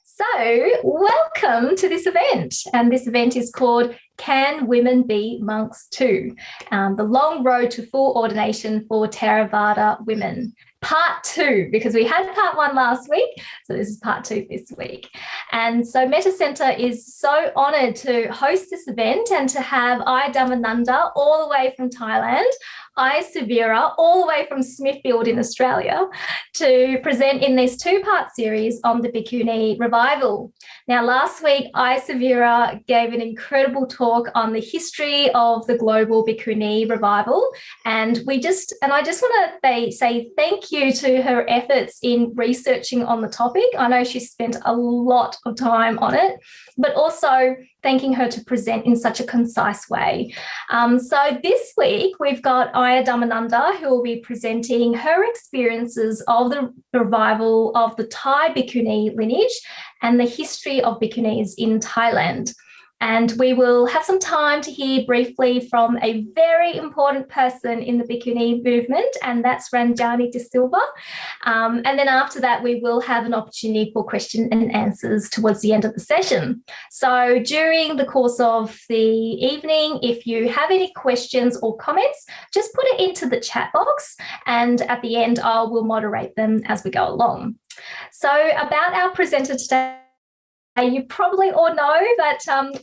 So, welcome to this event. And this event is called Can Women Be Monks Too? The Long Road to Full Ordination for Theravada Women. Part 2, because we had part 1 last week. So this is part 2 this week. And so Metta Centre is so honoured to host this event and to have Ayya Dhammananda all the way from Thailand, Ayya all the way from Smithfield in Australia, to present in this 2-part series on the bhikkhuni revival. Now, last week, Ayya gave an incredible talk on the history of the global bhikkhuni revival. And I just want to say thank you to her efforts in researching on the topic. I know she spent a lot of time on it, but also thanking her to present in such a concise way. So this week, we've got Ayya Dhammananda, who will be presenting her experiences of the revival of the Thai bhikkhuni lineage and the history of bhikkhunis in Thailand. And we will have some time to hear briefly from a very important person in the bhikkhuni movement, and that's Ranjani De Silva. And then after that, we will have an opportunity for question and answers towards the end of the session. So during the course of the evening, if you have any questions or comments, just put it into the chat box, and at the end, I will moderate them as we go along. So about our presenter today, you probably all know, but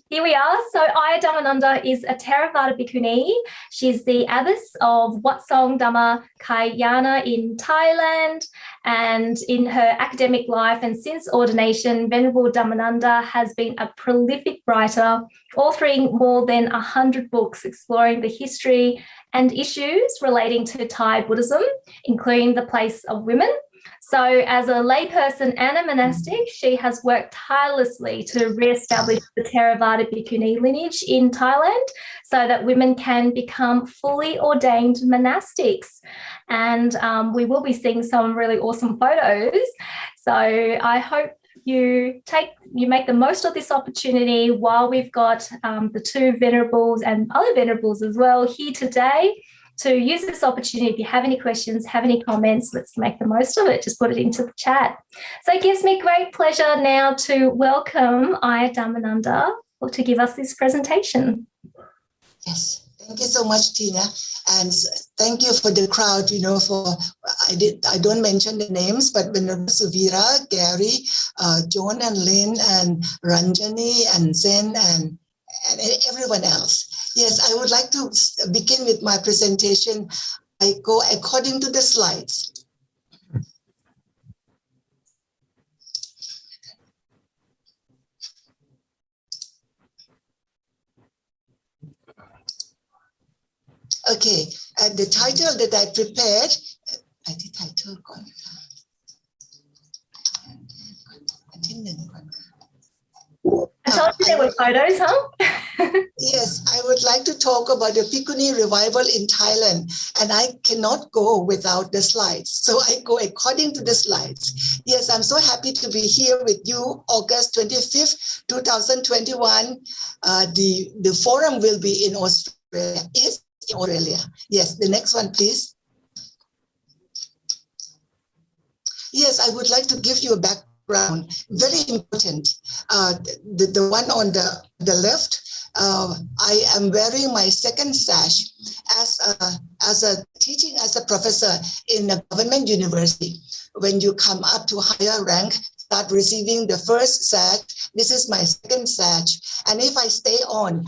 here we are. So Ayya Dhammananda is a Theravada bhikkhuni. She's the abbess of Wat Songdhammakalyani in Thailand. And in her academic life and since ordination, Venerable Dhammananda has been a prolific writer, authoring more than 100 books exploring the history and issues relating to Thai Buddhism, including the place of women. So as a layperson and a monastic, she has worked tirelessly to re-establish the Theravada bhikkhuni lineage in Thailand so that women can become fully ordained monastics. And we will be seeing some really awesome photos. So I hope you make the most of this opportunity while we've got the 2 venerables and other venerables as well here today, to use this opportunity. If you have any questions, have any comments, let's make the most of it. Just put it into the chat. So it gives me great pleasure now to welcome Ayya Dhammananda to give us this presentation. Yes, thank you so much, Tina. And thank you for the crowd, I don't mention the names, but Suvira, Gary, Joan and Lynn and Ranjani and Zen and everyone else. Yes, I would like to begin with my presentation. I go according to the slides. Okay, and the title that I prepared, I told you there were photos, huh? Yes, I would like to talk about the bhikkhuni revival in Thailand, and I cannot go without the slides. So I go according to the slides. Yes, I'm so happy to be here with you, August 25th, 2021. The forum will be in Australia. Is in Australia. Yes, the next one, please. Yes, I would like to give you a background. Very important. The one on the left, I am wearing my second sash as a teaching as a professor in a government university. When you come up to higher rank, start receiving the first sash. This is my second sash. And if I stay on,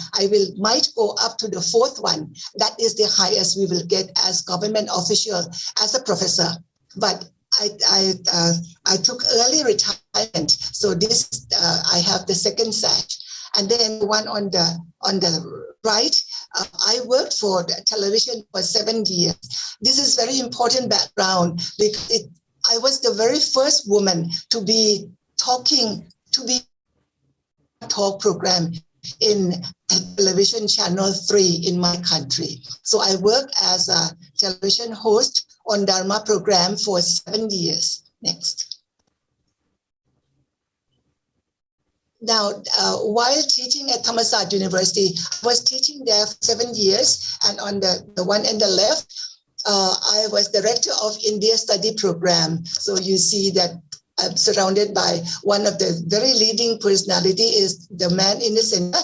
might go up to the 4th one. That is the highest we will get as government official, as a professor. But I took early retirement, so this I have the second sash. And then one on the right, I worked for television for 7 years. This is very important background because I was the very first woman to be talk program in television channel 3 in my country. So I worked as a television host on Dharma program for 7 years. Next. Now, while teaching at Thammasat University, I was teaching there for 7 years, and on the one on the left, I was director of India study program. So you see that I'm surrounded by one of the very leading personality is the man in the center,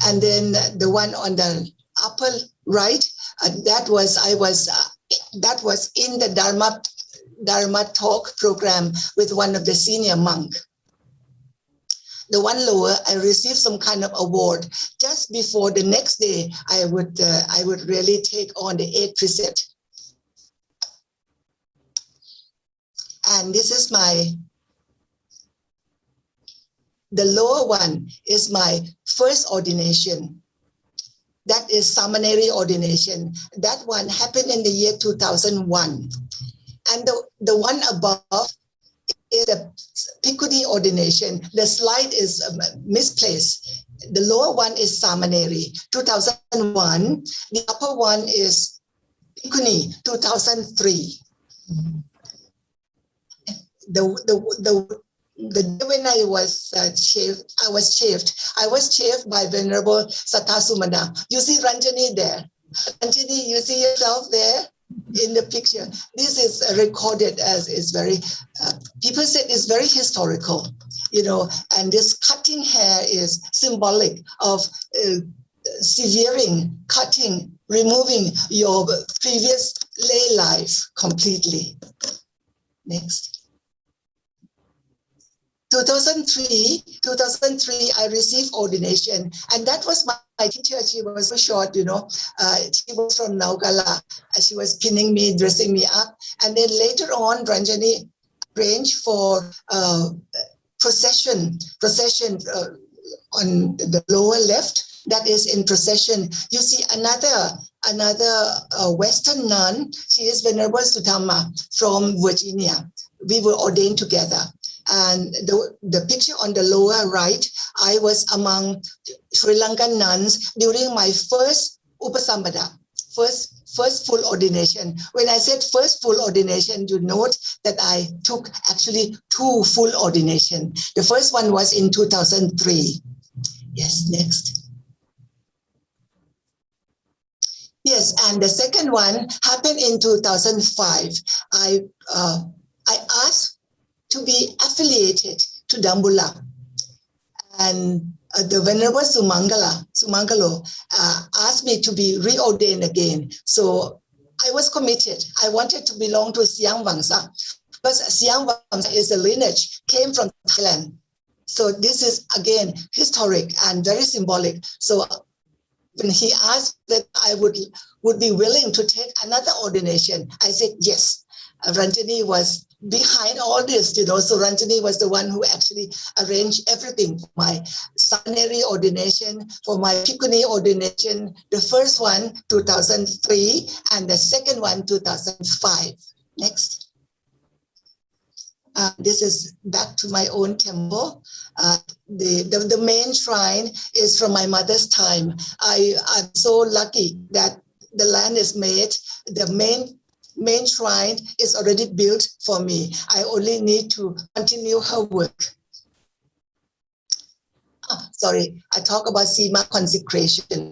and then the one on the upper right, that was in the Dharma talk program with one of the senior monk. The one lower, I received some kind of award just before the next day. I would really take on the 8th precept. And this is the lower one is my first ordination. That is seminary ordination. That one happened in the year 2001. And the one above is the bhikkhuni ordination. The slide is misplaced. The lower one is seminary, 2001. The upper one is bhikkhuni, 2003. The day when I was shaved, I was shaved by Venerable Satasumana. You see Ranjani there. Ranjani, you see yourself there in the picture. This is recorded as is very, people said it's very historical, you know, and this cutting hair is symbolic of severing, cutting, removing your previous lay life completely. Next. 2003, I received ordination, and that was my teacher. She was so short, you know. She was from Naugala. She was pinning me, dressing me up, and then later on, Ranjani arranged for procession on the lower left. That is in procession. You see another Western nun. She is Venerable Sudhamma from Virginia. We were ordained together. And the picture on the lower right, I was among Sri Lankan nuns during my first upasambhada, first full ordination. When I said first full ordination, you note that I took actually 2 full ordination. The first one was in 2003. Yes, next. Yes, and the second one happened in 2005. I asked to be affiliated to Dambulla. And the Venerable Sumangalo asked me to be reordained again. So I was committed. I wanted to belong to Siang Vangsa, because Siang Vangsa is a lineage, came from Thailand. So this is, again, historic and very symbolic. So when he asked that I would be willing to take another ordination, I said yes. Ranjani was behind all this, you know, so Ranjani was the one who actually arranged everything for my seminary ordination, for my bhikkhuni ordination, the first one, 2003, and the second one, 2005. Next. This is back to my own temple. The main shrine is from my mother's time. I'm so lucky that the land is made. The main shrine is already built for me. I only need to continue her work. Sorry, I talk about Sima consecration.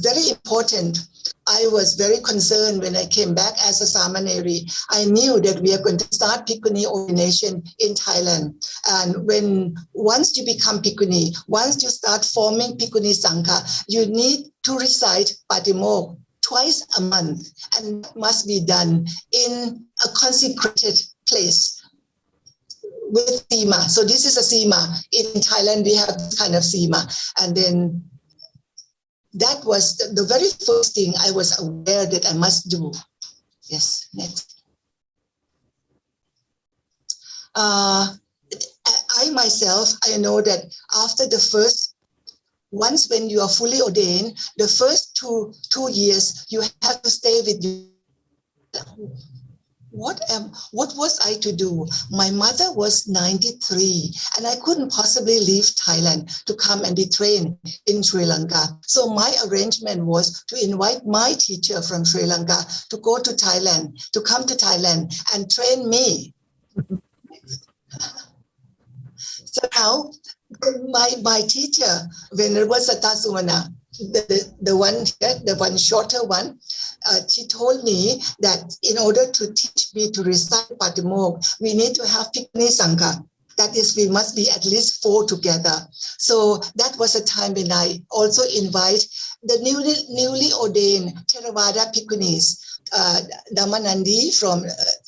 Very important. I was very concerned when I came back as a seminary. I knew that we are going to start bhikkhuni ordination in Thailand. And once you become bhikkhuni, once you start forming bhikkhuni sangha, you need to recite Patimokkha twice a month, and that must be done in a consecrated place with Sima. So this is a Sima. In Thailand, we have this kind of Sima. And then that was the very first thing I was aware that I must do. Yes, next. I myself, I know that after the first, once when you are fully ordained, the first two years, you have to stay with you. What was I to do? My mother was 93, and I couldn't possibly leave Thailand to come and be trained in Sri Lanka. So my arrangement was to invite my teacher from Sri Lanka to go to Thailand, to come to Thailand and train me. So now, my teacher, Venerable Satasumana, the one here, the one shorter one, she told me that in order to teach me to recite Patimokkha, we need to have bhikkhuni sangha. That is, we must be at least 4 together. So that was a time when I also invite the newly ordained Theravada bhikkhunis, Dhammanandi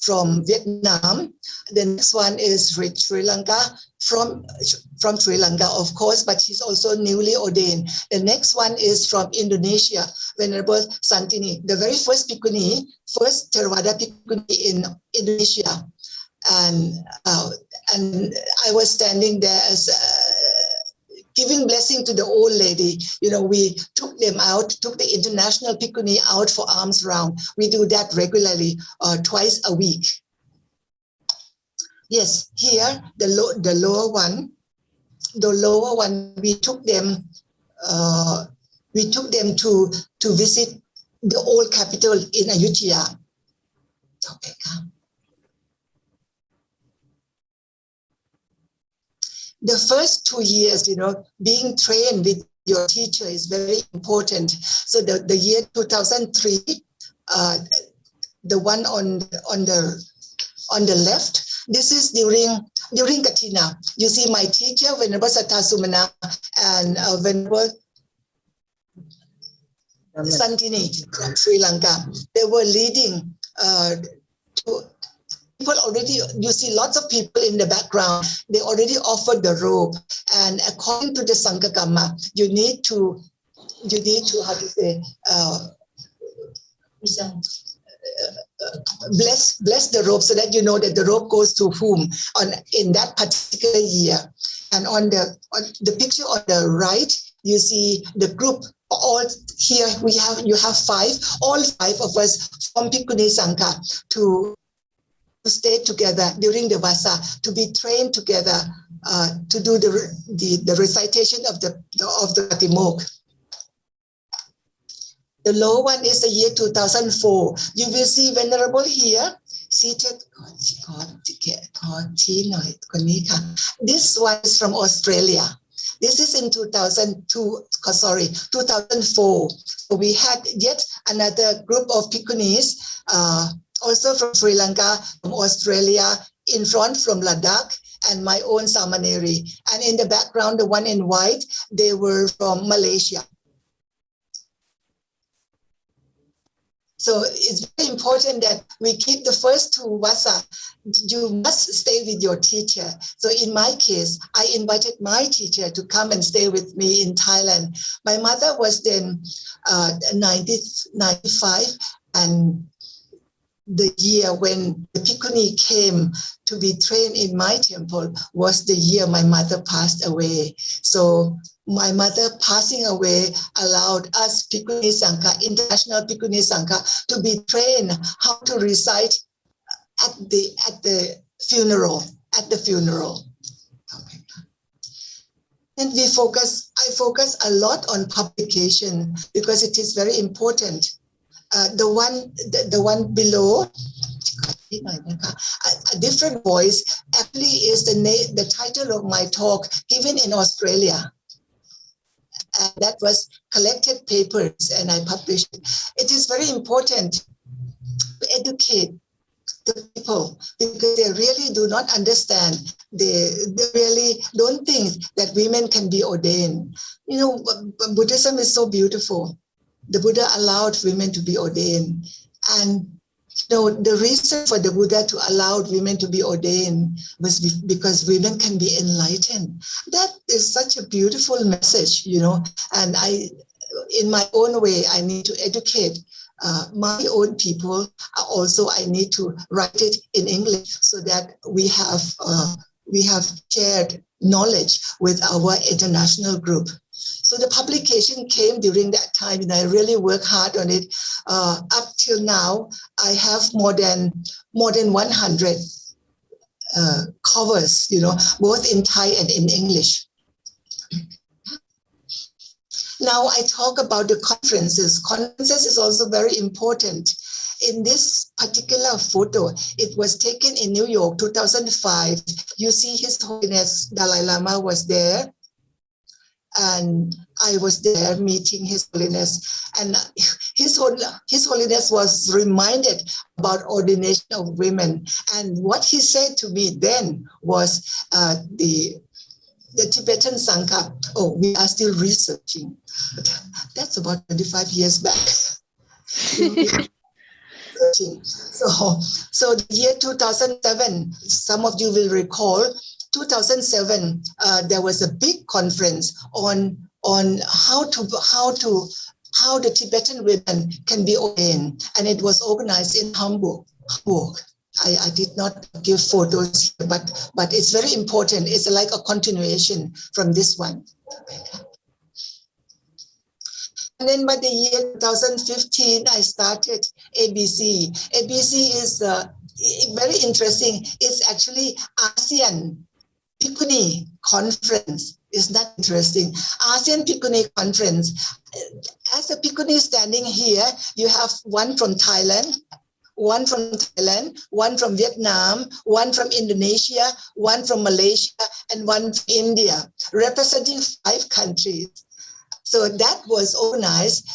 from Vietnam. The next one is Sri Lanka, from Sri Lanka, of course, but she's also newly ordained. The next one is from Indonesia, Venerable Santini, the very first bhikkhuni, first Theravada bhikkhuni in Indonesia. And I was standing there as giving blessing to the old lady. We took them out, took the international bhikkhuni out for alms round. We do that regularly, twice a week. Yes, here the lower one, we took them to visit the old capital in Ayutthaya. Okay, come. The first 2 years, being trained with your teacher is very important. So the year 2003, the one on the left, this is during Katina. You see my teacher, Venerable Sattha Sumana, and Venerable Santini from Sri Lanka. They were leading people already, you see lots of people in the background, they already offered the robe. And according to the Sangha Kamma, you need to, how to say, bless the robe so that you know that the robe goes to whom in that particular year. And on the picture on the right, you see the group. All here you have 5, all 5 of us from Bhikkhuni Sangha to stay together during the Vasa, to be trained together to do the recitation of the Patimokkha. The lower one is the year 2004. You will see Venerable here, seated. This one is from Australia. This is in 2004. So we had yet another group of bhikkhunis, also from Sri Lanka, from Australia, in front from Ladakh, and my own Seminary. And in the background, the one in white, they were from Malaysia. So it's very important that we keep the first 2 vasa. You must stay with your teacher. So in my case, I invited my teacher to come and stay with me in Thailand. My mother was then 95, and the year when the bhikkhuni came to be trained in my temple was the year my mother passed away. So my mother passing away allowed us Bhikkhuni Sangha, International Bhikkhuni Sangha, to be trained how to recite at the funeral. And I focus a lot on publication because it is very important. The one below, a different voice, actually is the title of my talk given in Australia. And that was collected papers, and I published it. It is very important to educate the people because they really do not understand. They really don't think that women can be ordained. Buddhism is so beautiful. The Buddha allowed women to be ordained. And the reason for the Buddha to allow women to be ordained was because women can be enlightened. That is such a beautiful message, and in my own way, I need to educate my own people. Also, I need to write it in English so that we have shared knowledge with our international group. So the publication came during that time, and I really worked hard on it. Up till now, I have more than 100 covers, both in Thai and in English. Now I talk about the conferences. Conferences is also very important. In this particular photo, it was taken in New York, 2005. You see His Holiness Dalai Lama was there. And I was there meeting His Holiness. And His Holiness was reminded about ordination of women. And what he said to me then was the Tibetan Sangha. Oh, we are still researching. That's about 25 years back. So the year 2007, some of you will recall, 2007, there was a big conference on how the Tibetan women can be ordained, and it was organized in Hamburg. I did not give photos here, but it's very important. It's like a continuation from this one. And then by the year 2015, I started ABC. ABC is very interesting. It's actually Asean Bhikkhuni Conference. Isn't that interesting? Asean Bhikkhuni Conference. As a Bhikkhuni standing here, you have one from Thailand, one from Vietnam, one from Indonesia, one from Malaysia, and one from India, representing 5 countries. So that was organized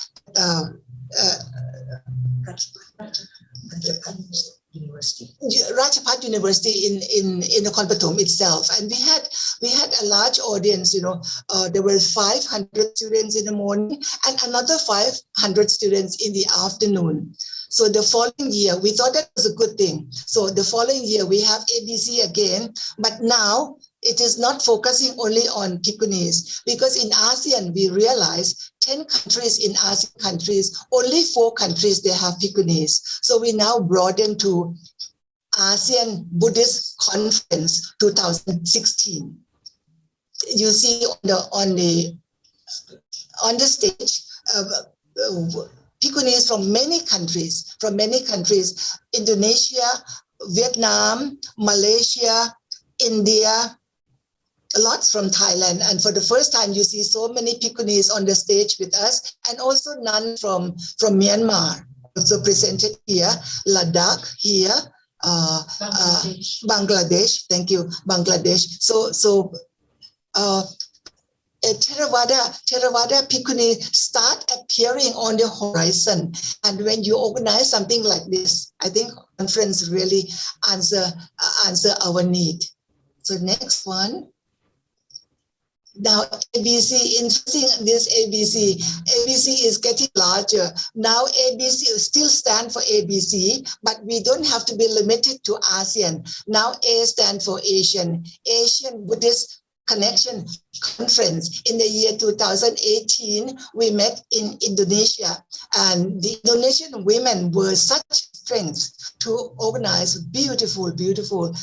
Rajabhat University in the Konpatum itself, and we had a large audience. There were 500 students in the morning and another 500 students in the afternoon. So the following year, we thought that was a good thing. So the following year, we have ABC again, but now it is not focusing only on Bhikkhunis, because in ASEAN, we realized 10 countries in ASEAN countries, only 4 countries, they have Bhikkhunis. So we now broaden to ASEAN Buddhist Conference 2016. You see on the stage, Bhikkhunis from many countries, Indonesia, Vietnam, Malaysia, India, lots from Thailand. And for the first time, you see so many Bhikkhunis on the stage with us, and also none from Myanmar, also presented here, Ladakh here, Bangladesh, thank you, Bangladesh. So Theravada Bhikkhuni start appearing on the horizon. And when you organize something like this, I think conference really answer our need. So next one. Now ABC, interesting, this ABC is getting larger. Now ABC still stand for ABC, but we don't have to be limited to ASEAN. Now A stand for Asian Buddhist Connection Conference. In the year 2018, we met in Indonesia, and the Indonesian women were such strength to organize beautiful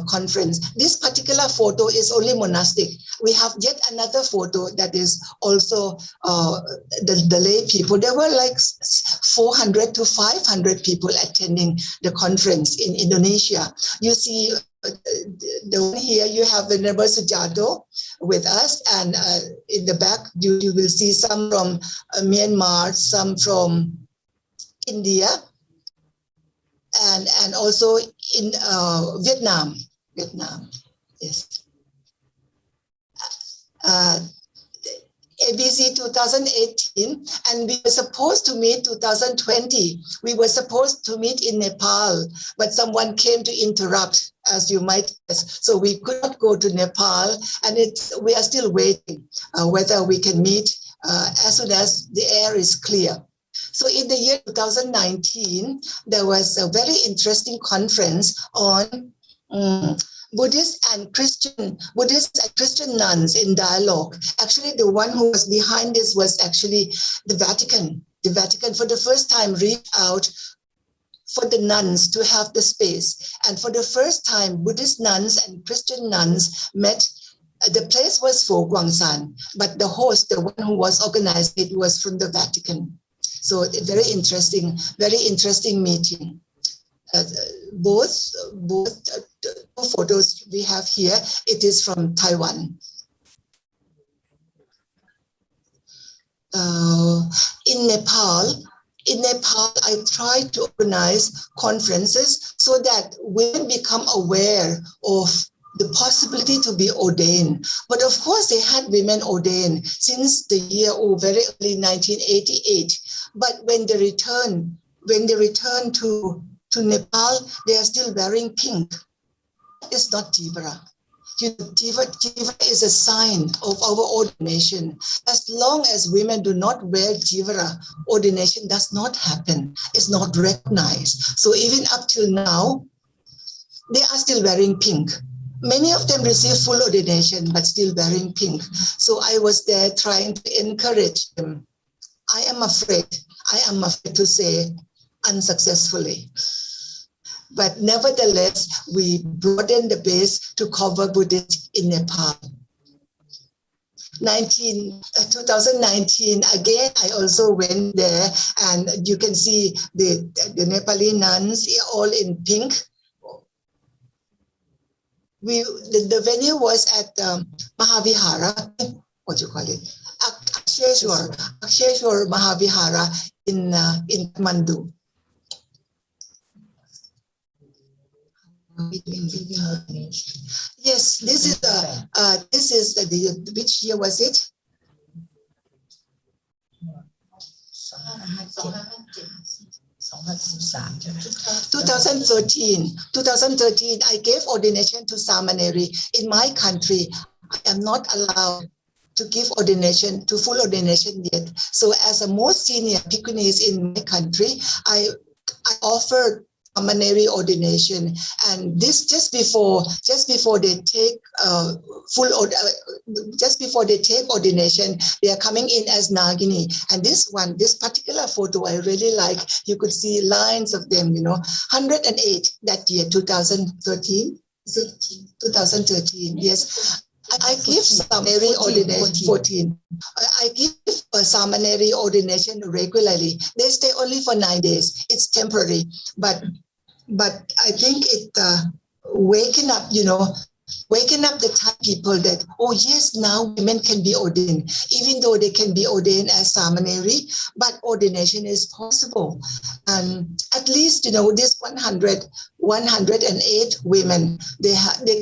conference. This particular photo is only monastic. We have yet another photo that is also the lay people. There were like 400 to 500 people attending the conference in Indonesia. You see the one here, you have Venerable Sujato with us, and in the back you will see some from Myanmar, some from India, and also in Vietnam, yes. ABC 2018, and we were supposed to meet 2020. We were supposed to meet in Nepal, but someone came to interrupt, as you might guess. So we could not go to Nepal, and we are still waiting whether we can meet as soon as the air is clear. So in the year 2019, there was a very interesting conference on Buddhists and Christian nuns in dialogue. Actually, the one who was behind this was actually the Vatican. The Vatican for the first time reached out for the nuns to have the space. And for the first time, Buddhist nuns and Christian nuns met. The place was for Guangsan, but the host, the one who was organizing it, was from the Vatican. So a very interesting meeting. Both photos we have here, it is from Taiwan. In Nepal, I try to organize conferences so that women become aware of the possibility to be ordained. But of course, they had women ordained since the year very early 1988. But when they return to Nepal, they are still wearing pink. It's not Jivara. Jivara is a sign of our ordination. As long as women do not wear Jivara, ordination does not happen. It's not recognized. So even up till now, they are still wearing pink. Many of them receive full ordination, but still wearing pink. So I was there trying to encourage them. I am afraid to say unsuccessfully. But nevertheless, we broadened the base to cover Buddhists in Nepal. 2019, again, I also went there, and you can see the Nepali nuns all in pink. The venue was at Mahavihara, what do you call it? Aksheshwar Mahavihara in Kathmandu. Yes, this is the which year was it? 2013, I gave ordination to Seminary. In my country, I am not allowed to give ordination, to full ordination yet. So as a most senior bhikkhunis in my country, I offered Seminary ordination, and this just before they take ordination, they are coming in as Nagini. And this particular photo I really like. You could see lines of them, 108 that year, 2013. 2013, yes. I give Seminary ordination 14. I give a Seminary ordination regularly. They stay only for 9 days. It's temporary, but I think it waking up the Thai people that, oh yes, now women can be ordained, even though they can be ordained as Seminary, but ordination is possible. And at least, this 108 women, they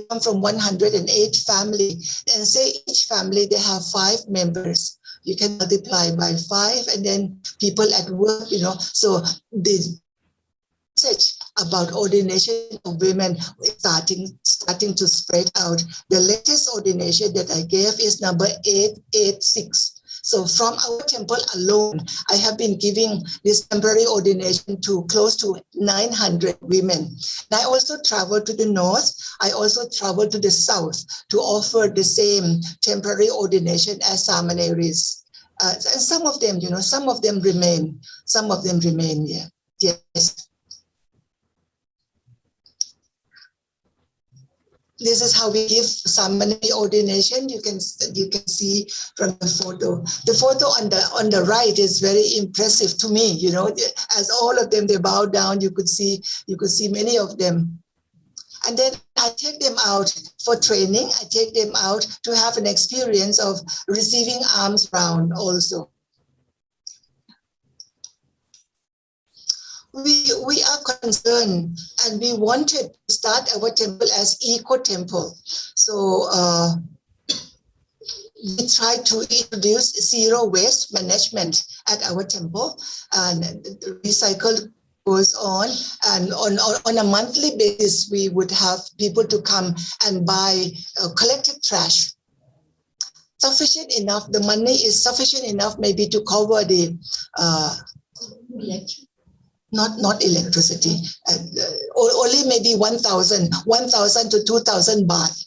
come from 108 family, and say each family, they have 5 members. You can multiply by 5, and then people at work, so the message about ordination of women is starting to spread out. The latest ordination that I gave is number 886. So from our temple alone, I have been giving this temporary ordination to close to 900 women. And I also travel to the north. I also travel to the south to offer the same temporary ordination as seminaries. And some of them, remain. Some of them remain, yeah. Yes. This is how we give Seminary ordination. You can see from the photo. The photo on the right is very impressive to me. As all of them, they bow down. You could see many of them. And then I take them out for training. I take them out to have an experience of receiving alms round also. We are concerned, and we wanted to start our temple as eco-temple. So we tried to introduce zero waste management at our temple, and the recycle goes on. And on a monthly basis, we would have people to come and buy collected trash. Sufficient enough, the money is sufficient enough maybe to cover the not electricity, only maybe 1,000 to 2,000 baht.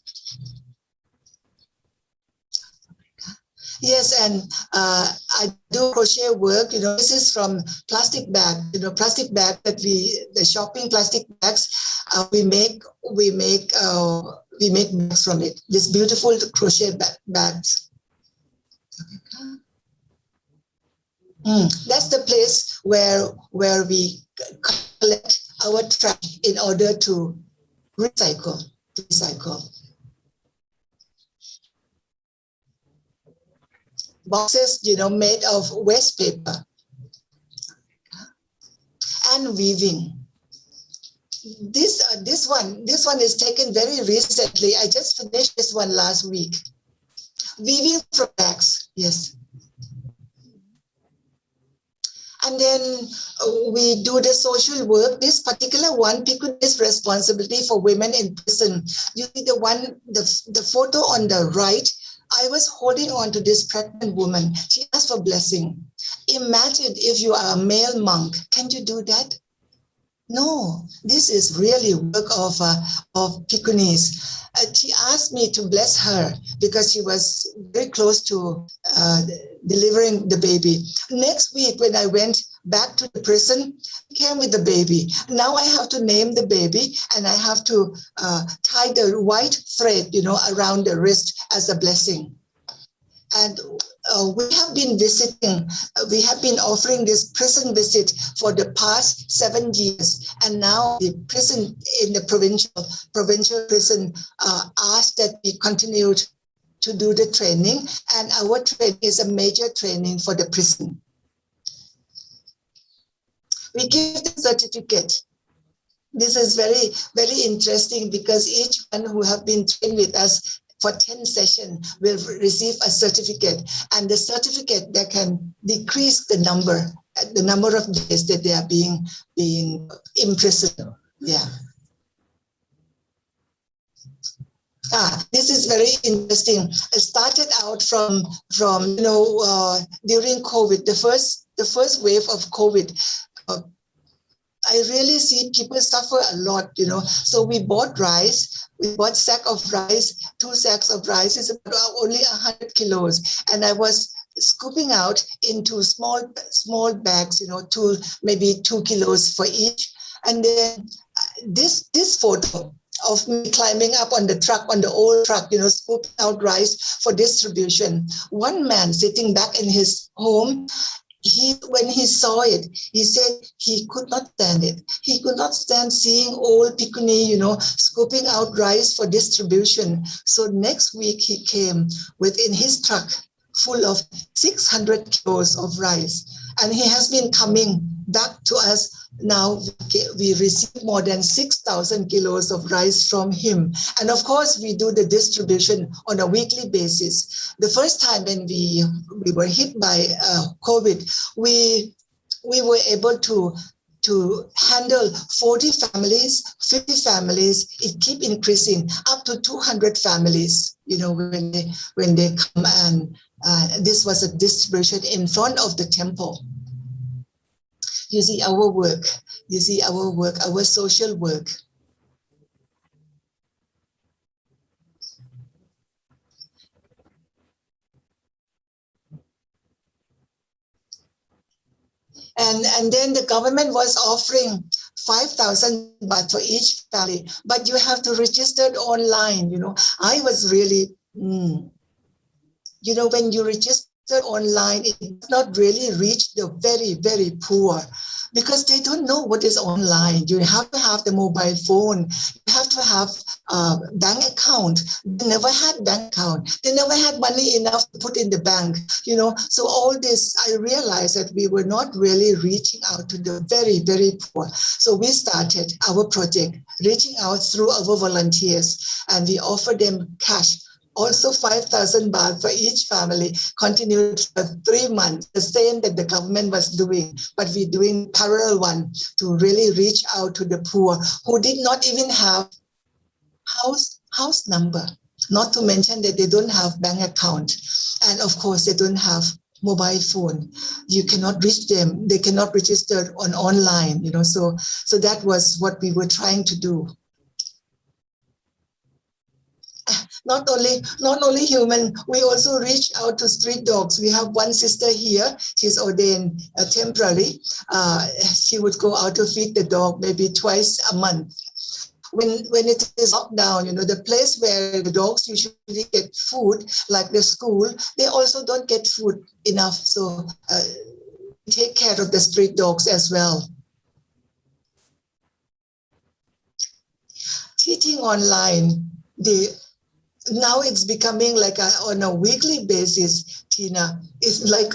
Yes, and I do crochet work. This is from plastic bag. Plastic bag that the shopping plastic bags. We make bags from it. This beautiful crochet bags. That's the place where we collect our trash in order to recycle. Boxes, made of waste paper. And weaving. This one is taken very recently. I just finished this one last week. Weaving from bags, yes. And then we do the social work. This particular one, bhikkhuni's responsibility for women in prison. You see the photo on the right, I was holding on to this pregnant woman. She asked for blessing. Imagine if you are a male monk. Can you do that? No, this is really work of bhikkhunis. She asked me to bless her because she was very close to delivering the baby. Next week, when I went back to the prison, I came with the baby. Now I have to name the baby and I have to tie the white thread, around the wrist as a blessing. And we have been visiting, we have been offering this prison visit for the past 7 years. And now the prison in the provincial prison asked that we continue to do the training. And our training is a major training for the prison. We give the certificate. This is very, very interesting because each one who have been trained with us for 10 sessions will receive a certificate, and the certificate that can decrease the number of days that they are being imprisoned. Yeah. This is very interesting. It started out from during COVID, the first wave of COVID. I really see people suffer a lot, So we bought rice. We bought sack of rice, 2 sacks of rice. It's about only 100 kilos. And I was scooping out into small bags, maybe 2 kilos for each. And then this photo of me climbing up on the truck, on the old truck, scooping out rice for distribution. One man sitting back in his home, when he saw it, he said he could not stand it. He could not stand seeing old bhikkhuni, scooping out rice for distribution. So next week he came within his truck full of 600 kilos of rice. And he has been coming back to us. Now we receive more than 6,000 kilos of rice from him. And of course, we do the distribution on a weekly basis. The first time when we were hit by COVID, we were able to handle 40 families, 50 families. It keep increasing up to 200 families, when they come, and this was a distribution in front of the temple. You see our work, our social work. And then the government was offering 5,000 baht for each family, but you have to register online. I was really, when you register online, it does not really reach the very, very poor because they don't know what is online. You have to have the mobile phone. You have to have a bank account. They never had bank account. They never had money enough to put in the bank, So all this, I realized that we were not really reaching out to the very, very poor. So we started our project, reaching out through our volunteers, and we offered them cash. Also 5,000 baht for each family, continued for 3 months, the same that the government was doing, but we're doing parallel one to really reach out to the poor who did not even have house number, not to mention that they don't have bank account. And of course, they don't have mobile phone. You cannot reach them. They cannot register online, so that was what we were trying to do. Not only human, we also reach out to street dogs. We have one sister here. She's ordained temporarily. She would go out to feed the dog maybe twice a month. When it is lockdown, the place where the dogs usually get food, like the school, they also don't get food enough. So take care of the street dogs as well. Teaching online, now it's becoming like on a weekly basis, Tina. It's like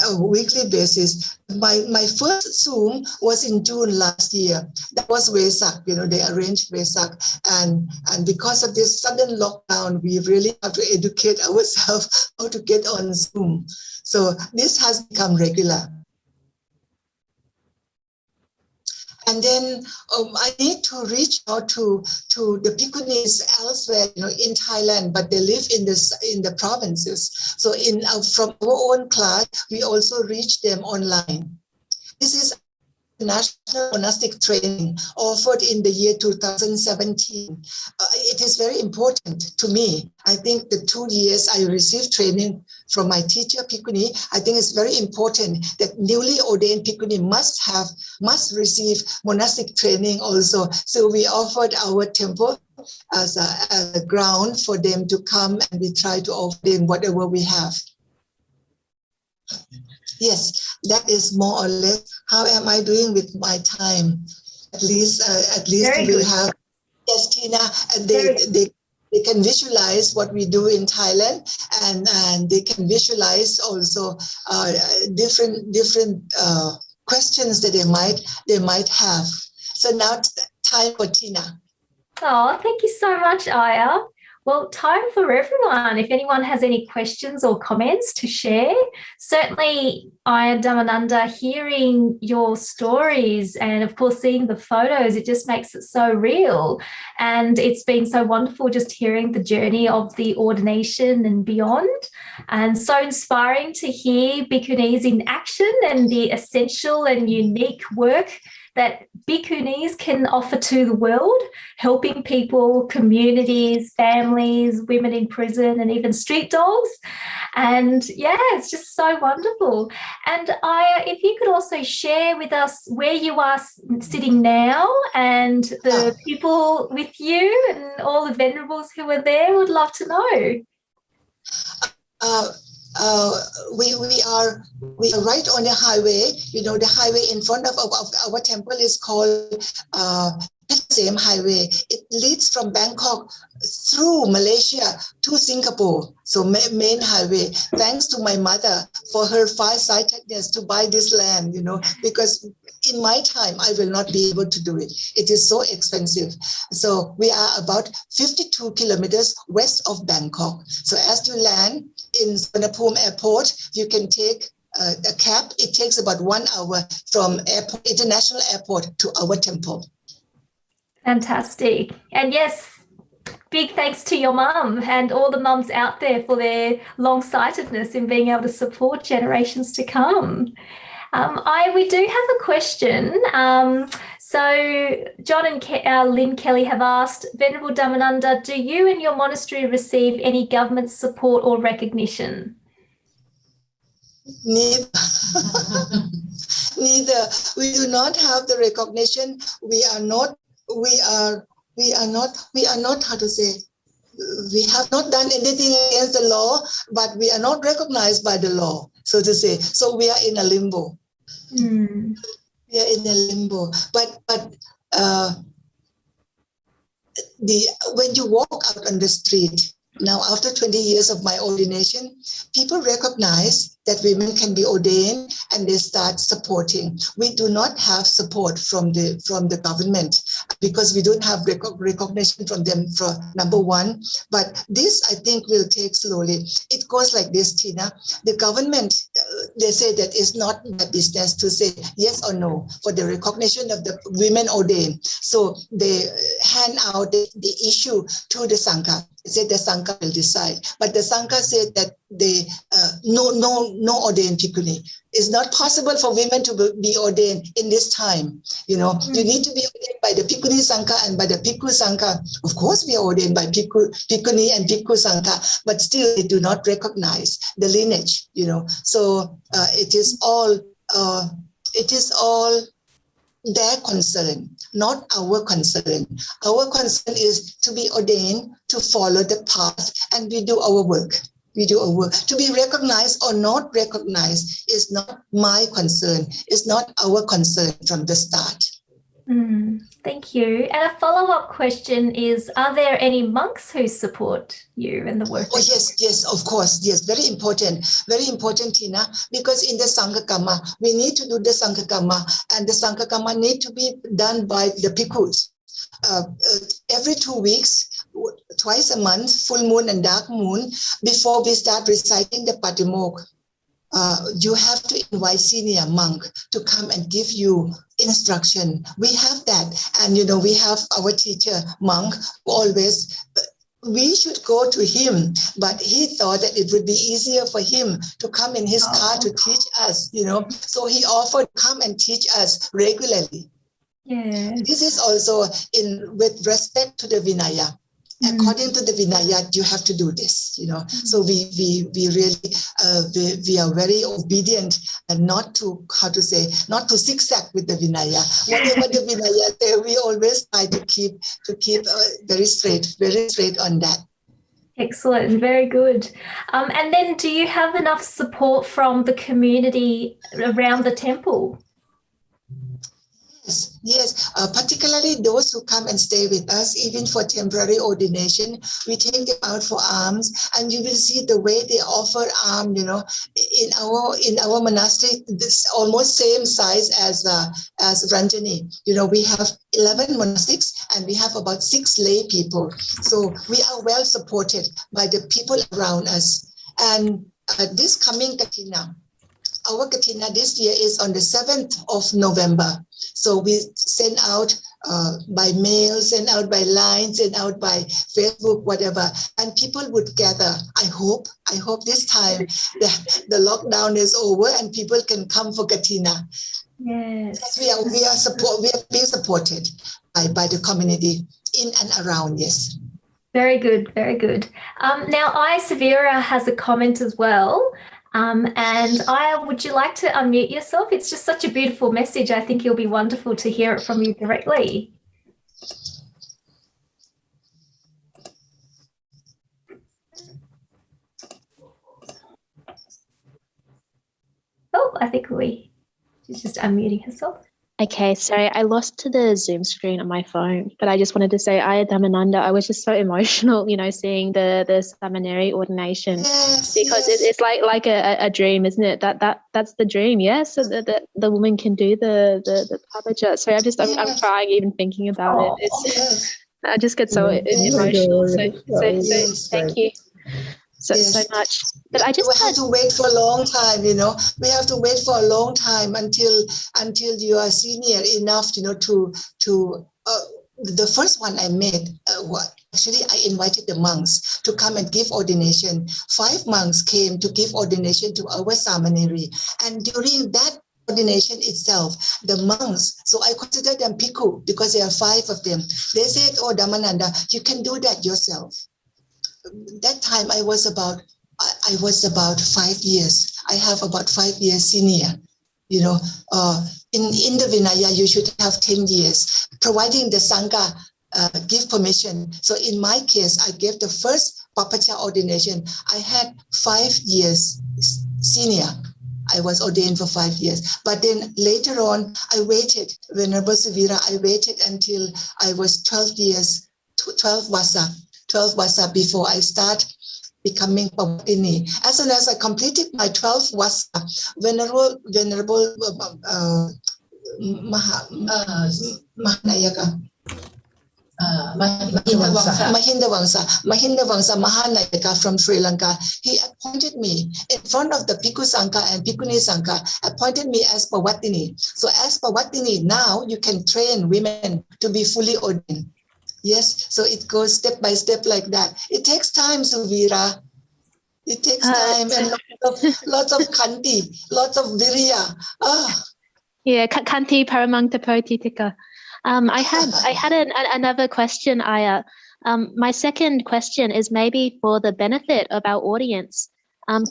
a weekly basis. My first Zoom was in June last year. That was Vesak, they arranged Vesak. And because of this sudden lockdown, we really have to educate ourselves how to get on Zoom. So this has become regular. And then I need to reach out to the bhikkhunis elsewhere, in Thailand, but they live in the provinces. So from our own class, we also reach them online. This is national monastic training offered in the year 2017. It is very important to me. I think the 2 years I received training from my teacher, bhikkhuni, I think it's very important that newly ordained bhikkhuni must receive monastic training also. So we offered our temple as a ground for them to come, and we try to offer them whatever we have. Yes, that is more or less how am I doing with my time. At least we will have, yes, Tina, and they can visualize what we do in Thailand, and they can visualize also different questions that they might have. So now time for Tina. Oh, thank you so much, Ayya. Well, time for everyone. If anyone has any questions or comments to share, certainly, Ayya Dhammananda, hearing your stories and, of course, seeing the photos, it just makes it so real. And it's been so wonderful just hearing the journey of the ordination and beyond. And so inspiring to hear bhikkhunis in action and the essential and unique work that bhikkhunis can offer to the world, helping people, communities, families, women in prison, and even street dogs. And yeah, it's just so wonderful. And Ayya, if you could also share with us where you are sitting now and the people with you and all the venerables who are there, would love to know. We are right on the highway. The highway in front of our temple is called Metta Highway. It leads from Bangkok through Malaysia to Singapore. So main highway. Thanks to my mother for her farsightedness to buy this land, because in my time, I will not be able to do it. It is so expensive. So we are about 52 kilometers west of Bangkok. So as you land in Suvarnabhumi Airport, you can take a cab. It takes about 1 hour from international airport to our temple. Fantastic. And yes, big thanks to your mum and all the mums out there for their long-sightedness in being able to support generations to come. We do have a question. So John and Lynn Kelly have asked, Venerable Dhammananda, do you and your monastery receive any government support or recognition? Neither. Neither. We do not have the recognition. We are not, how to say, we have not done anything against the law, but we are not recognized by the law, so to say. So we are in a limbo. Mm. We are in a limbo. But when you walk out on the street, now after 20 years of my ordination, people recognize that women can be ordained and they start supporting. We do not have support from the government because we don't have recognition from them, for number one. But this, I think, will take slowly. It goes like this, Tina. The government, they say that it's not their business to say yes or no for the recognition of the women ordained. So they hand out the issue to the Sangha. Said the Sangha will decide, but the Sangha said that they no ordained bhikkhuni. It's not possible for women to be ordained in this time. You need to be ordained by the bhikkhuni Sangha and by the bhikkhu Sangha. Of course, we are ordained by bhikkhuni and bhikkhu Sangha, but still they do not recognize the lineage. So it is all their concern, not our concern. Our concern is to be ordained, to follow the path, and we do our work. To be recognized or not recognized is not my concern. It's not our concern from the start. Thank you. And a follow-up question is, are there any monks who support you in the work? Oh, yes, of course. Yes, very important, Tina, because in the Sangha Karma, we need to do the Sangha Karma, and the Sangha Karma need to be done by the bhikkhus. Every 2 weeks, twice a month, full moon and dark moon, before we start reciting the Patimokkha, you have to invite senior monk to come and give you instruction. We have that. And, we have our teacher, monk, who always, we should go to him, but he thought that it would be easier for him to come in his car to teach us, So he offered to come and teach us regularly. Yeah. This is also with respect to the Vinaya. According to the Vinaya, you have to do this, So we really, we are very obedient and not to zigzag with the Vinaya. Whatever the Vinaya say, we always try to keep very straight on that. Excellent, very good. And then do you have enough support from the community around the temple? Yes, particularly those who come and stay with us, even for temporary ordination, we take them out for alms, and you will see the way they offer alms. In our monastery, this almost same size as Ranjani. We have 11 monastics, and we have about 6 lay people. So we are well supported by the people around us. And this coming Katina, our Katina this year is on the 7th of November. So we send out by mail, send out by line, send out by Facebook, whatever. And people would gather. I hope this time the lockdown is over and people can come for Katina. Yes. We are being supported by the community in and around, yes. Very good, very good. Now, Ayya Severa has a comment as well. And Ayya, would you like to unmute yourself? It's just such a beautiful message. I think it'll be wonderful to hear it from you directly. Oh, I think she's just unmuting herself. Okay, sorry, I lost to the Zoom screen on my phone, but I just wanted to say, Ayya Dhammananda, I was just so emotional, seeing the seminary ordination, because it's like a dream, isn't it? That's the dream, yeah. So the woman can do the papaja. So I'm crying even thinking about it. I just get so emotional. So thank you. So much. But I just have to wait for a long time, We have to wait for a long time until you are senior enough, to the first one I made, actually I invited the monks to come and give ordination. 5 monks came to give ordination to our seminary. And during that ordination itself, the monks, so I consider them bhikkhu because there are 5 of them. They said, "Oh, Dhammananda, you can do that yourself." That time I was about 5 years. I have about 5 years senior. In the Vinaya, you should have 10 years, providing the Sangha give permission. So in my case, I gave the first papacha ordination. I had 5 years senior. I was ordained for 5 years. But then later on, I waited, Venerable Severa, I waited until I was 12 years, 12 vasa before I start becoming Pawatini. As soon as I completed my 12 vasa, Venerable Mahanayaka, Mahinda Vangsa Mahanayaka from Sri Lanka, he appointed me in front of the Bhikkhu Sangha and Bhikkhuni Sangha, appointed me as Pawatini. So as Pawatini, now you can train women to be fully ordained. Yes, so it goes step by step like that. It takes time, Suvira. It takes time and lots of kanti, lots of virya. Yeah, kanti paramangta potitika. I had another question, Ayya. My second question is maybe for the benefit of our audience.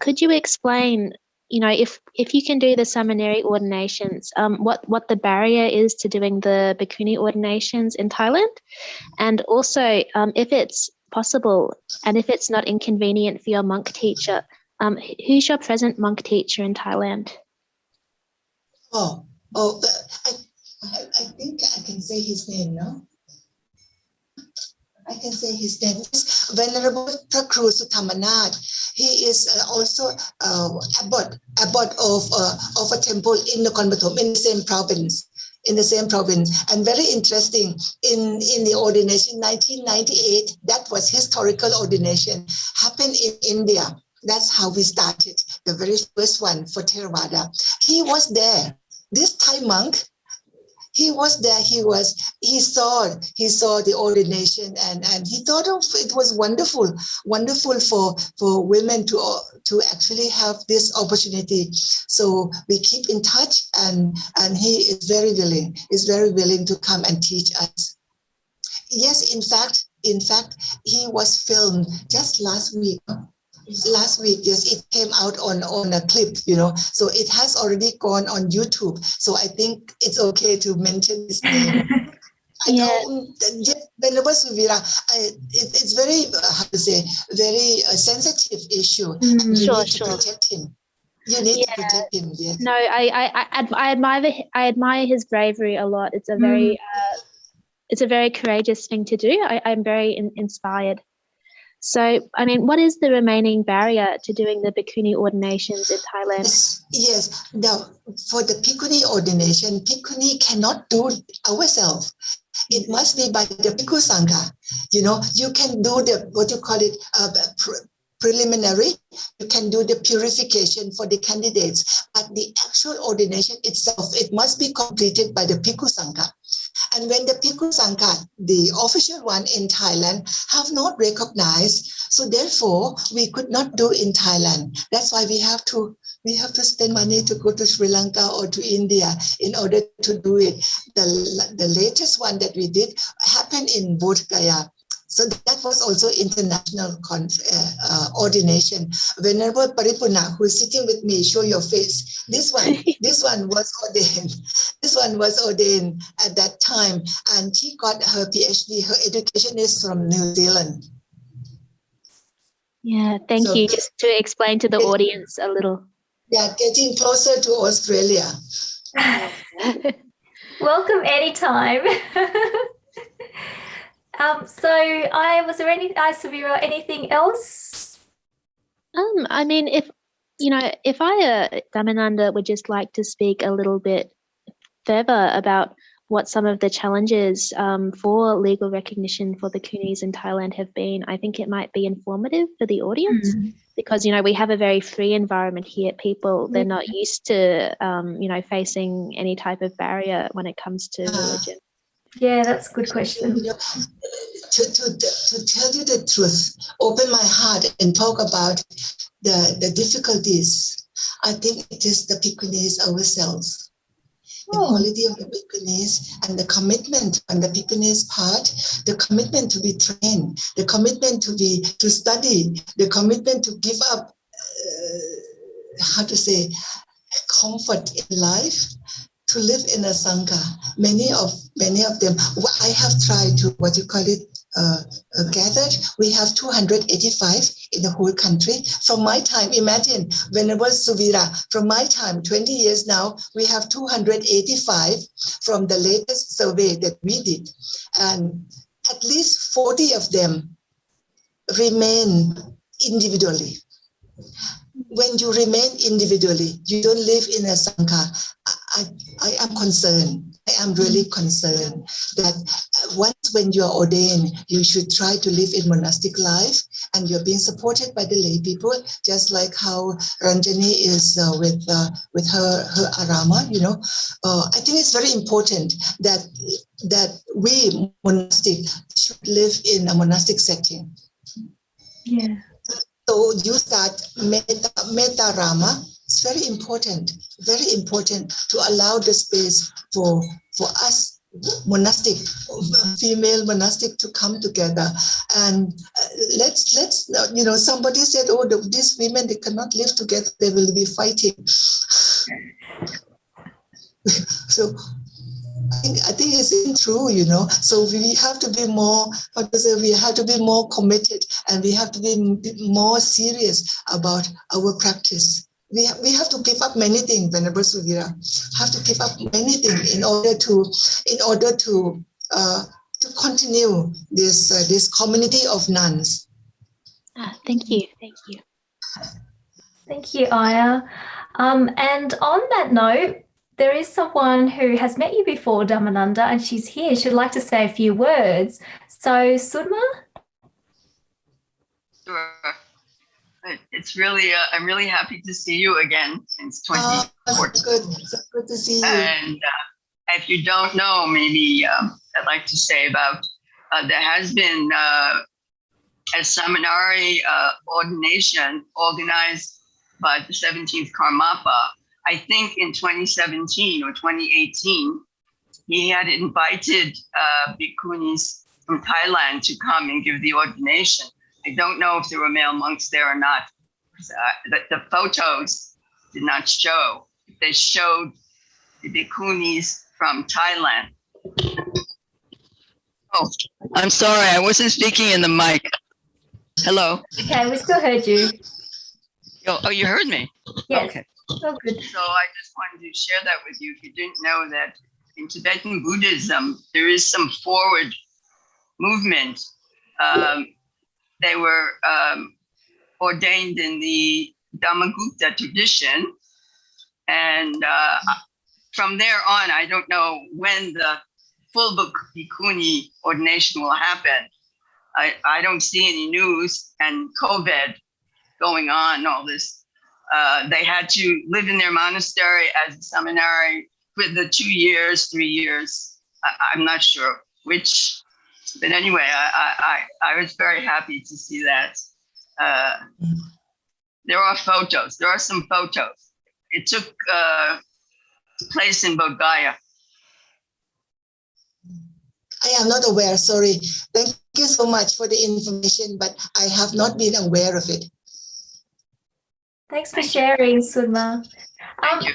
Could you explain, if you can do the seminary ordinations, what the barrier is to doing the bhikkhuni ordinations in Thailand, and also if it's possible and if it's not inconvenient for your monk teacher, who's your present monk teacher in Thailand? I think I can say his name, no? I can say his name. Venerable Prakru Suthamanat. He is also abbot of a temple in the Konbatom, in the same province. And very interesting, in the ordination 1998, that was historical ordination, happened in India. That's how we started, the very first one for Theravada. He was there. This Thai monk, he was there. He saw the ordination, and he thought of it was wonderful for women to actually have this opportunity. So we keep in touch, and he is very willing to come and teach us. Yes, in fact, he was filmed just last week. Yes, it came out on a clip, so it has already gone on YouTube. So I think it's okay to mention his name. Venerable Suvira, it's very, very sensitive issue. You need to protect him. You need to protect him. Yes. No, I admire his bravery a lot. It's a very it's a very courageous thing to do. I'm very inspired. So, I mean, what is the remaining barrier to doing the bhikkhuni ordinations in Thailand? Yes. Now, for the bhikkhuni ordination, bhikkhuni cannot do ourselves. It must be by the bhikkhu sangha. You can do preliminary. You can do the purification for the candidates, but the actual ordination itself, it must be completed by the bhikkhu sangha. And when the bhikkhu sangha, the official one in Thailand, have not recognized, so therefore we could not do in Thailand. That's why we have to spend money to go to Sri Lanka or to India in order to do it. The latest one that we did happened in Bodh Gaya. So that was also international ordination. Venerable Paripurna, who is sitting with me, show your face. This one was ordained. This one was ordained at that time, and she got her PhD. Her education is from New Zealand. Yeah, thank you. Just to explain to the audience a little. Yeah, getting closer to Australia. Welcome anytime. So was there Suvira, anything else? I mean, if Ayya Dhammananda would just like to speak a little bit further about what some of the challenges for legal recognition for bhikkhunis in Thailand have been, I think it might be informative for the audience because, we have a very free environment here. People, they're not used to, facing any type of barrier when it comes to religion. Yeah, that's a good question. To tell you the truth, open my heart and talk about the difficulties. I think it is the bhikkhunis ourselves. The quality of the bhikkhunis and the commitment on the bhikkhunis' part, the commitment to be trained, the commitment to study, the commitment to give up, comfort in life, to live in a sangha. Many of them, I have tried to, gathered. We have 285 in the whole country. From my time, imagine, Venerable Suvira, from my time, 20 years now, we have 285 from the latest survey that we did. And at least 40 of them remain individually. When you remain individually, you don't live in a sangha. I am concerned. I am really concerned that once when you are ordained, you should try to live in monastic life, and you're being supported by the lay people, just like how Ranjani is with her arama. I think it's very important that we monastic should live in a monastic setting. Yeah. So you start Metta Rama. It's very important to allow the space for us monastic, female monastic to come together. And let's somebody said, these women, they cannot live together, they will be fighting. So I think it's true, So we have to be more, we have to be more committed, and we have to be more serious about our practice. We have to give up many things, Venerable Suvira. Have to give up many things in order to continue this community of nuns. Thank you. Thank you, Ayya. And on that note, there is someone who has met you before, Dhammananda, and she's here. She'd like to say a few words. So, Sudma? Sure. It's really, I'm really happy to see you again since 2014. Good. So good to see you. And if you don't know, maybe I'd like to say about there has been a seminary ordination organized by the 17th Karmapa. I think in 2017 or 2018, he had invited bhikkhunis from Thailand to come and give the ordination. I don't know if there were male monks there or not. The photos did not show. They showed the bhikkhunis from Thailand. Oh, I'm sorry, I wasn't speaking in the mic. Hello. Okay, we still heard you. Oh, you heard me? Yes. Okay. Oh, good. So I just wanted to share that with you. If you didn't know that in Tibetan Buddhism, there is some forward movement. They were ordained in the Dhammagupta tradition. And from there on, I don't know when the full bhikkhuni ordination will happen. I don't see any news, and COVID going on, all this. They had to live in their monastery as a seminary for the 2 years, 3 years. I'm not sure which, but anyway, I was very happy to see that. There are photos. There are some photos. It took place in Bodh Gaya. I am not aware, sorry. Thank you so much for the information, but I have not been aware of it. Thanks for sharing, Sudma. Thank you.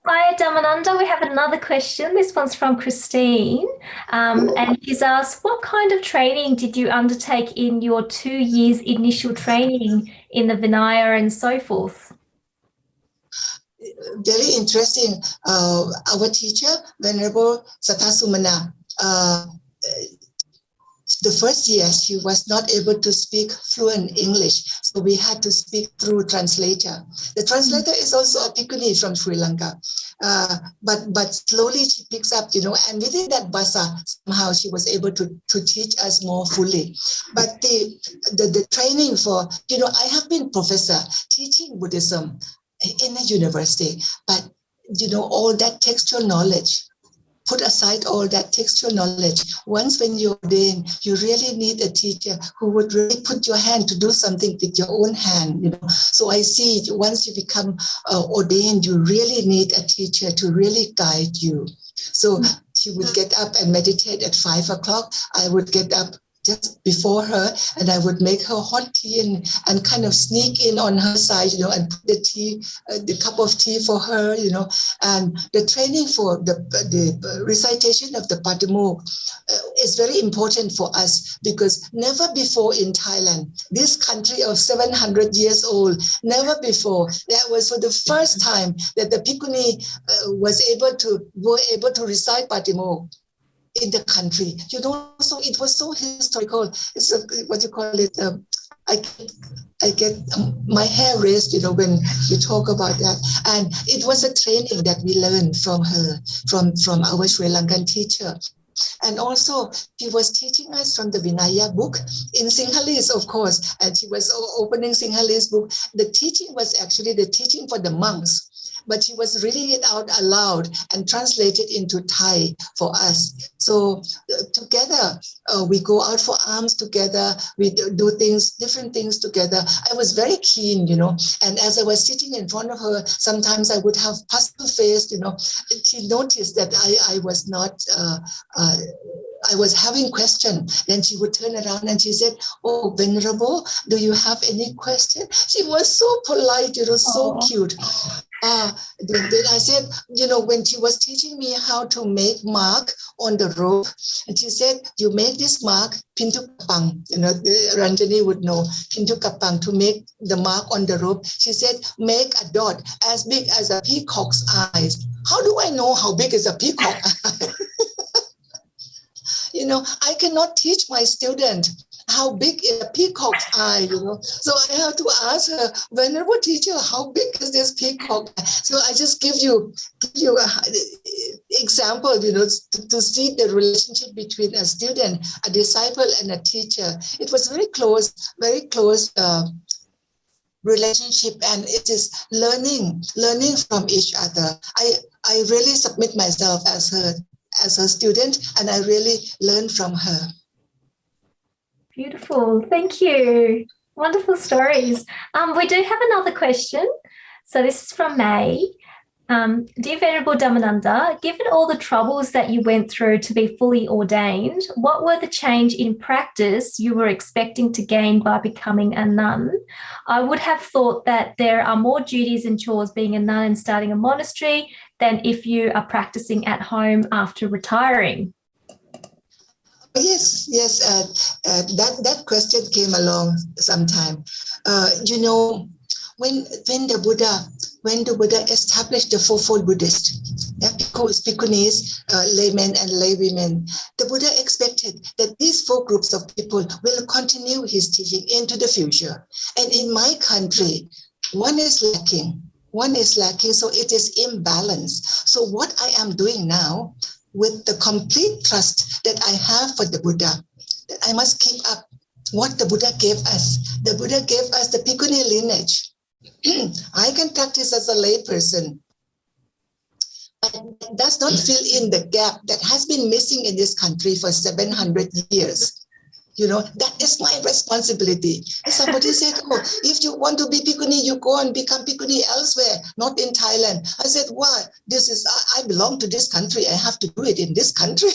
Ayya Dhammananda, we have another question. This one's from Christine. And she's asked, what kind of training did you undertake in your 2 years initial training in the Vinaya and so forth? Very interesting. Our teacher, Venerable Sathasumana, the first year she was not able to speak fluent English, so we had to speak through translator. The translator is also a bhikkhuni from Sri Lanka, but slowly she picks up, and within that basa, somehow she was able to teach us more fully. But the training for, I have been professor teaching Buddhism in a university, but all that textual knowledge, put aside all that textual knowledge. Once when you ordain, you really need a teacher who would really put your hand to do something with your own hand. So I see once you become ordained, you really need a teacher to really guide you. So she would get up and meditate at 5 o'clock. I would get up just before her, and I would make her hot tea and kind of sneak in on her side, and put the cup of tea for her, and the training for the recitation of the Patimokkha is very important for us, because never before in Thailand, this country of 700 years old, never before, that was for the first time that the bhikkhuni were able to recite Patimokkha in the country, so it was so historical. It's what you call it. I get my hair raised, when you talk about that. And it was a training that we learned from her, from our Sri Lankan teacher. And also, she was teaching us from the Vinaya book in Sinhalese, of course. And she was opening Sinhalese book. The teaching was actually the teaching for the monks, but she was reading it out aloud and translated into Thai for us. So together, we go out for alms together. We do different things together. I was very keen, and as I was sitting in front of her, sometimes I would have puzzle face, She noticed that I was not, I was having question. Then she would turn around and she said, "Oh, Venerable, do you have any question?" She was so polite, so cute. Then I said, when she was teaching me how to make mark on the rope, and she said, you make this mark, pintu kapang, Ranjani would know, pintu kapang, to make the mark on the rope. She said, make a dot as big as a peacock's eyes. How do I know how big is a peacock eye? I cannot teach my student how big is a peacock's eye, So I have to ask her, Venerable teacher, how big is this peacock? So I just give you an example, to see the relationship between a student, a disciple, and a teacher. It was very close relationship, and it is learning from each other. I really submit myself as her student, and I really learn from her. Beautiful. Thank you. Wonderful stories. We do have another question. So this is from May. Dear Venerable Dhammananda, given all the troubles that you went through to be fully ordained, what were the change in practice you were expecting to gain by becoming a nun? I would have thought that there are more duties and chores being a nun and starting a monastery than if you are practicing at home after retiring. Yes, that question came along sometime. When the Buddha established the fourfold Buddhist, bhikkhus, bhikkhunis, laymen and laywomen, the Buddha expected that these four groups of people will continue his teaching into the future. And in my country, one is lacking, so it is imbalance. So what I am doing now, with the complete trust that I have for the Buddha, that I must keep up what the Buddha gave us. The Buddha gave us the bhikkhuni lineage. I can practice as a layperson, but that does not fill in the gap that has been missing in this country for 700 years. That is my responsibility. Somebody said, if you want to be bhikkhuni, you go and become bhikkhuni elsewhere, not in Thailand. I said, why? I belong to this country. I have to do it in this country.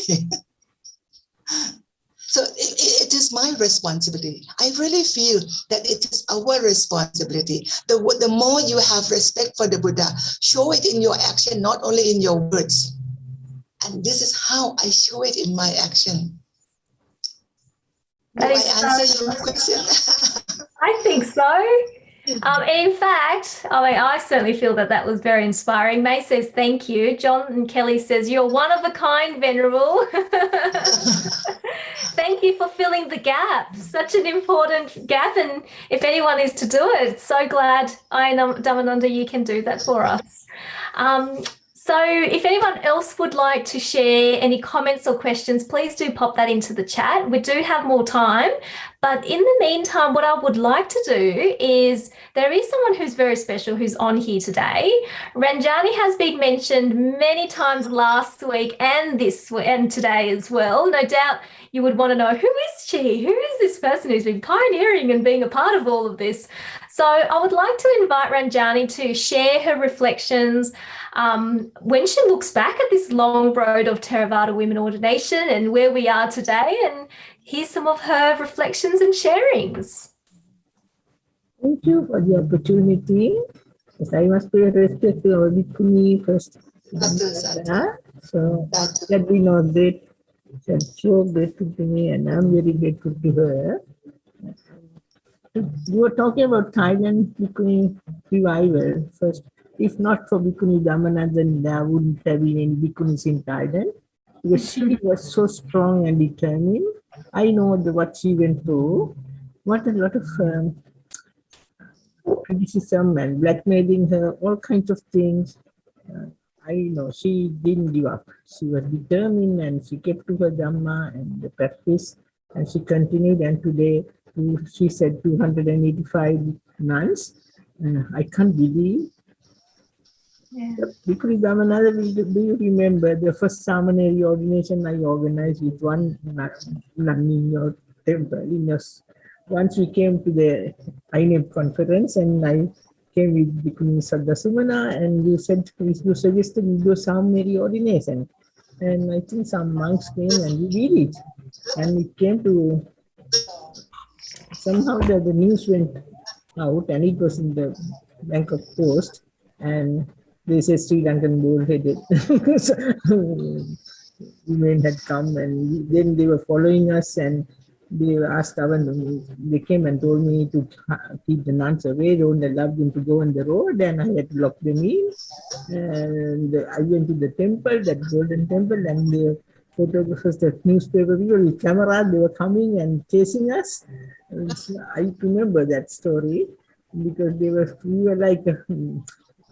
So it is my responsibility. I really feel that it is our responsibility. The more you have respect for the Buddha, show it in your action, not only in your words. And this is how I show it in my action. Do I answer your question? I think so. In fact, I certainly feel that was very inspiring. May says, thank you. John and Kelly says, you're one of a kind, Venerable. Thank you for filling the gap. Such an important gap. And if anyone is to do it, so glad, Ayya Dhammananda, you can do that for us. So if anyone else would like to share any comments or questions, please do pop that into the chat. We do have more time. But in the meantime, what I would like to do is, there is someone who's very special who's on here today. Ranjani has been mentioned many times last week and today as well. No doubt you would want to know, who is she? Who is this person who's been pioneering and being a part of all of this? So I would like to invite Ranjani to share her reflections when she looks back at this long road of Theravada women ordination and where we are today, and here's some of her reflections and sharings. Thank you for the opportunity. Yes, I must pay respect to our bhikkhuni first. So that we know that she's so grateful to me, and I'm very grateful to her. You were talking about Thailand bhikkhuni revival first. If not for Bhikkhuni Dhammananda, then there wouldn't have been any bhikkhunis in Thailand, because she was so strong and determined. I know what she went through. What a lot of criticism and blackmailing her, all kinds of things. I know she didn't give up. She was determined and she kept to her Dhamma and the practice, and she continued. And today, she said 285 nuns. I can't believe. Yeah. Bhikkhuni Dhammananda, do you remember the first Seminary ordination I organized with one nun in your temple? Once we came to the INEP conference, and I came with Bhikkhuni Saddasumana, and you suggested we do Seminary ordination. And I think some monks came and we did it. And it came to, somehow the news went out, and it was in the Bangkok Post, and they said Sri Lankan bull-headed women had come, and then they were following us, and they asked they came and told me to keep the nuns away, don't allow them to go on the road, and I had to lock them in. And I went to the temple, that golden temple, and the photographers, the newspaper people with cameras, they were coming and chasing us. And so I remember that story, because we were like,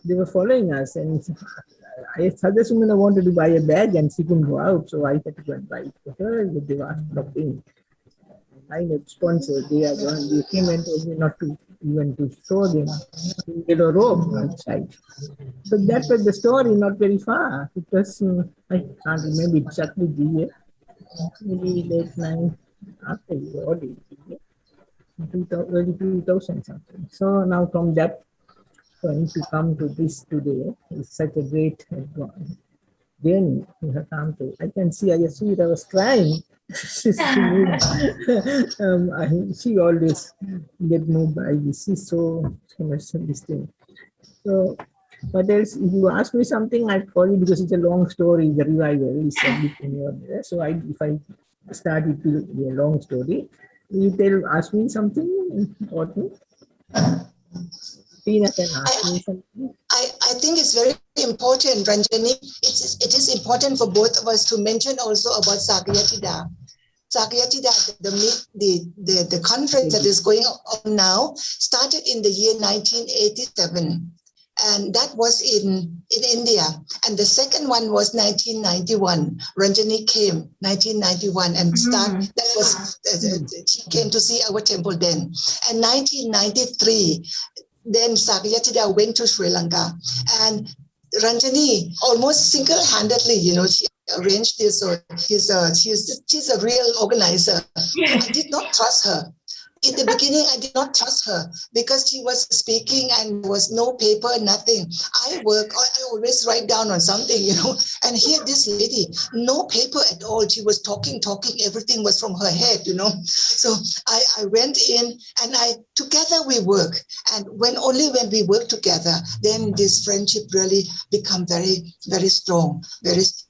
they were following us, and Saddasumana wanted to buy a bag and she couldn't go out, so I had to go and buy it for her, but they were blocking. I know sponsor, they came and told me not to even to show them in a rope outside. So that was the story, not very far. It was, I can't remember exactly the year, maybe late 9, after the Ordination, early 2000 something. So now from that point to come to this today is such a great journey we have come to. I can see, I was crying. She always get moved by this. She's so much this thing. So, what else? If you ask me something, I'd call you because it's a long story. The revival is a bit. So, if I start it to be a long story, you ask me something important. Tina can ask me something. I think it's very important, Ranjani. It is important for both of us to mention also about Sakyatida. Sakyatida, the conference that is going on now, started in the year 1987. And that was in India. And the second one was 1991. Ranjani came 1991 and she came to see our temple then. And 1993, then Sakyatida went to Sri Lanka. And Ranjani almost single-handedly, she arranged this. So she's a real organizer. I did not trust her. In the beginning, I did not trust her because she was speaking and there was no paper, nothing. I always write down on something, and here this lady, no paper at all. She was talking, everything was from her head, So I went in and together we work. And only when we work together, then this friendship really become very, very strong, and it's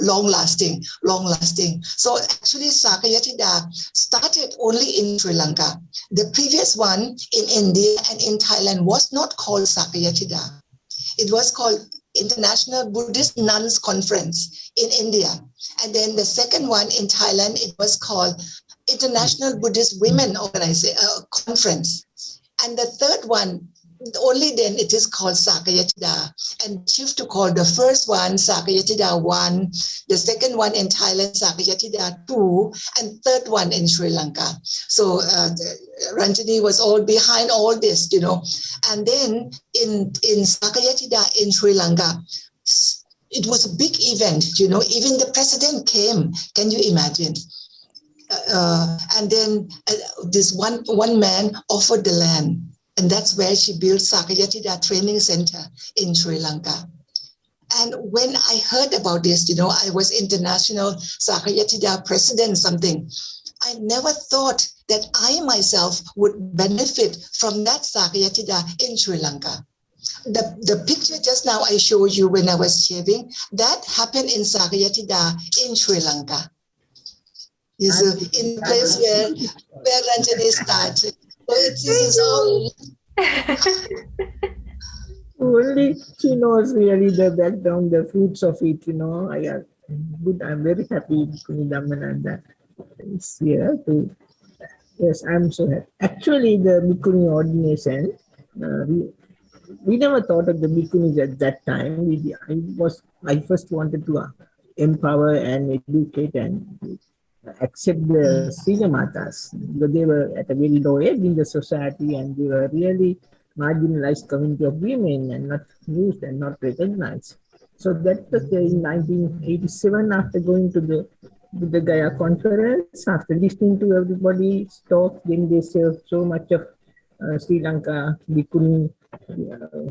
long lasting. So actually Sakyatida started only in Sri Lanka. The previous one in India and in Thailand was not called Sakyatida. It was called International Buddhist Nuns Conference in India. And then the second one in Thailand, it was called International Buddhist Women Conference. And the third one, only then it is called Sakyatida. And shift to call the first one Sakyatida 1, the second one in Thailand Sakyatida 2, and third one in Sri Lanka. So Ranjani was all behind all this, And then in Sakyatida in Sri Lanka, it was a big event, Even the president came. Can you imagine? And then this one man offered the land. And that's where she built Sakyatida Training Center in Sri Lanka. And when I heard about this, I was international Sakyatida president something. I never thought that I myself would benefit from that Sakyatida in Sri Lanka. The picture just now I showed you when I was shaving, that happened in Sakyatida in Sri Lanka. Is in the place where Ranjani started. So this is all. Only she knows really the background, the fruits of it, I'm very happy Bhikkhuni Dhammananda is here too. Yes, I'm so happy. Actually, the Bhikkhuni ordination, we never thought of the Bhikkhunis at that time. I first wanted to empower and educate and accept the Sila Matas, because they were at a very low age in the society and they were really marginalized community of women and not used and not recognized. So that was in 1987 after going to the Gaya conference, after listening to everybody's talk, then they say so much of Sri Lanka, Bhikkhuni,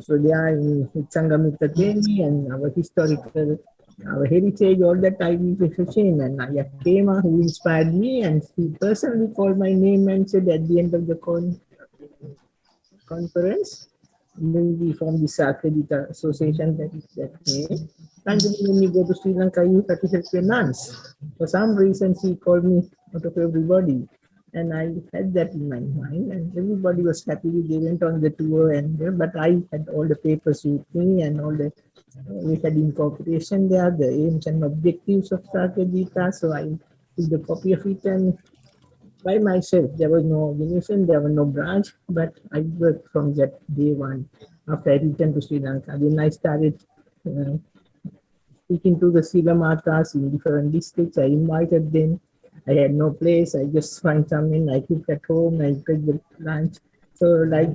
so they are in Metta Centre and our historical, our heritage, all that I was ashamed. And Ayya came, who inspired me, and she personally called my name and said at the end of the conference, maybe from the Sakyatida Association that came, and when you go to Sri Lanka, you have to help your nuns. For some reason, she called me out of everybody. And I had that in my mind, and everybody was happy. They went on the tour, but I had all the papers with me and all the. We had incorporation there, the aims and objectives of Sakyatida. So I took the copy of it and by myself. There was no organization, there was no branch, but I worked from that day one. After I returned to Sri Lanka, then I started speaking to the Sila Matas in different districts. I invited them I had no place. I just find something. I cook at home. I take the lunch. So like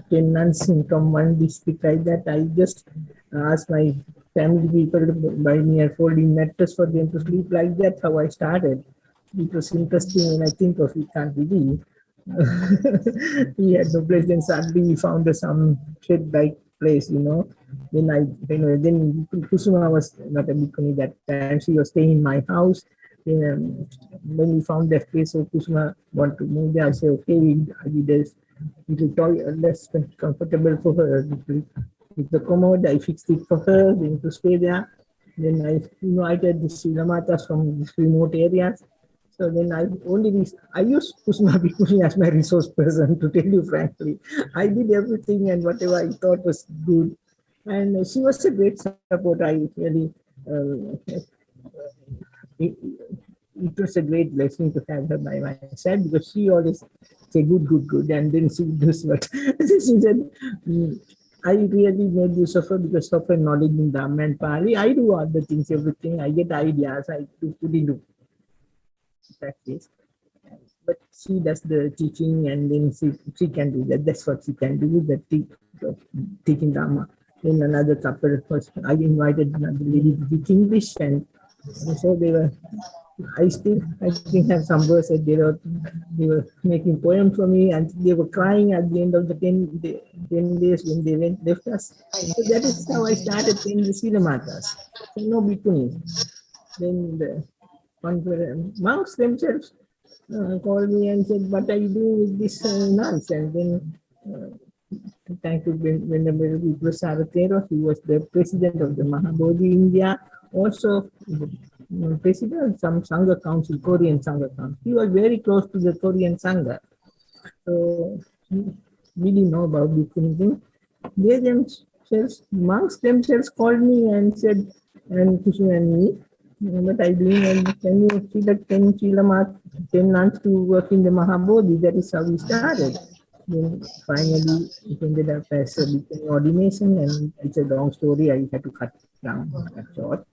10 nuns from one district like that, I just asked my family people to buy me a folding mattress for them to sleep like that. How I started. It was interesting when I think of it, can't believe. We had no place, then suddenly we found some shed-like place, Then Kusuma was not a bhikkhuni that time. She was staying in my house. Then, when we found that place, so Kusuma wanted to move there. I said, okay, I did this. It was less comfortable for her. With the commode, I fixed it for her, then to stay there. Then I invited the Silamatas from remote areas. So then I used Kusuma Bhikkhuni as my resource person, to tell you frankly. I did everything and whatever I thought was good. And she was a great support. I really, it was a great blessing to have her by my side, because she always say good, and then she does what she said. I really made use of her because of her knowledge in Dhamma and Pali. I do other things, everything. I get ideas. I put into practice. But she does the teaching, and then she can do that. That's what she can do, the teaching Dhamma. Then another couple, I invited another lady to teach English, and so they were. I think have some verse that they were making poems for me, and they were crying at the end of the 10 days when they left us. So that is how I started playing the Silamatas. So no bhikkhuni. Then the monks themselves called me and said, what are you doing with this nuns? And then thank you, Venerable Sarathero. He was the president of the Mahabodhi India. Also, president of some Sangha Council, Korean Sangha Council. He was very close to the Korean Sangha. So, we didn't know about bhikkhuni thing. They themselves, monks themselves called me and said, and Kusum and me, what I doing, and can you see that 10 nuns to work in the Mahabodhi? That is how we started. Then finally, it ended up as a bhikkhuni ordination, and it's a long story. I had to cut down short.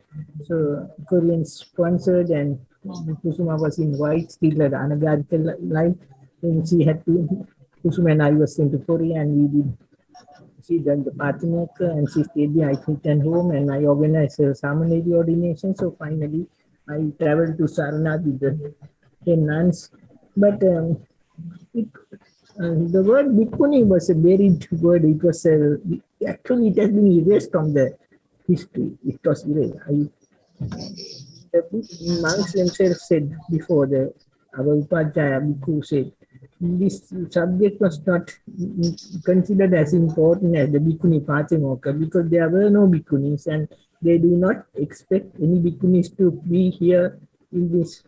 So Koreans sponsored, and Kusuma was in white, still at anagarical life. Then she had to, Kusuma and I was sent to Korea, and she done the Patimokka, and she stayed there. I returned home, and I organized a Seminary ordination. So finally, I traveled to Sarnath with the 10 nuns. But the word bhikkhuni was a buried word. It was actually, it has been erased from the history. It was erased. The monks themselves said before, our Upajjhaya Bhikkhu said, this subject was not considered as important as the bhikkhuni Patimokka, because there were no bhikkhunis, and they do not expect any bhikkhunis to be here in this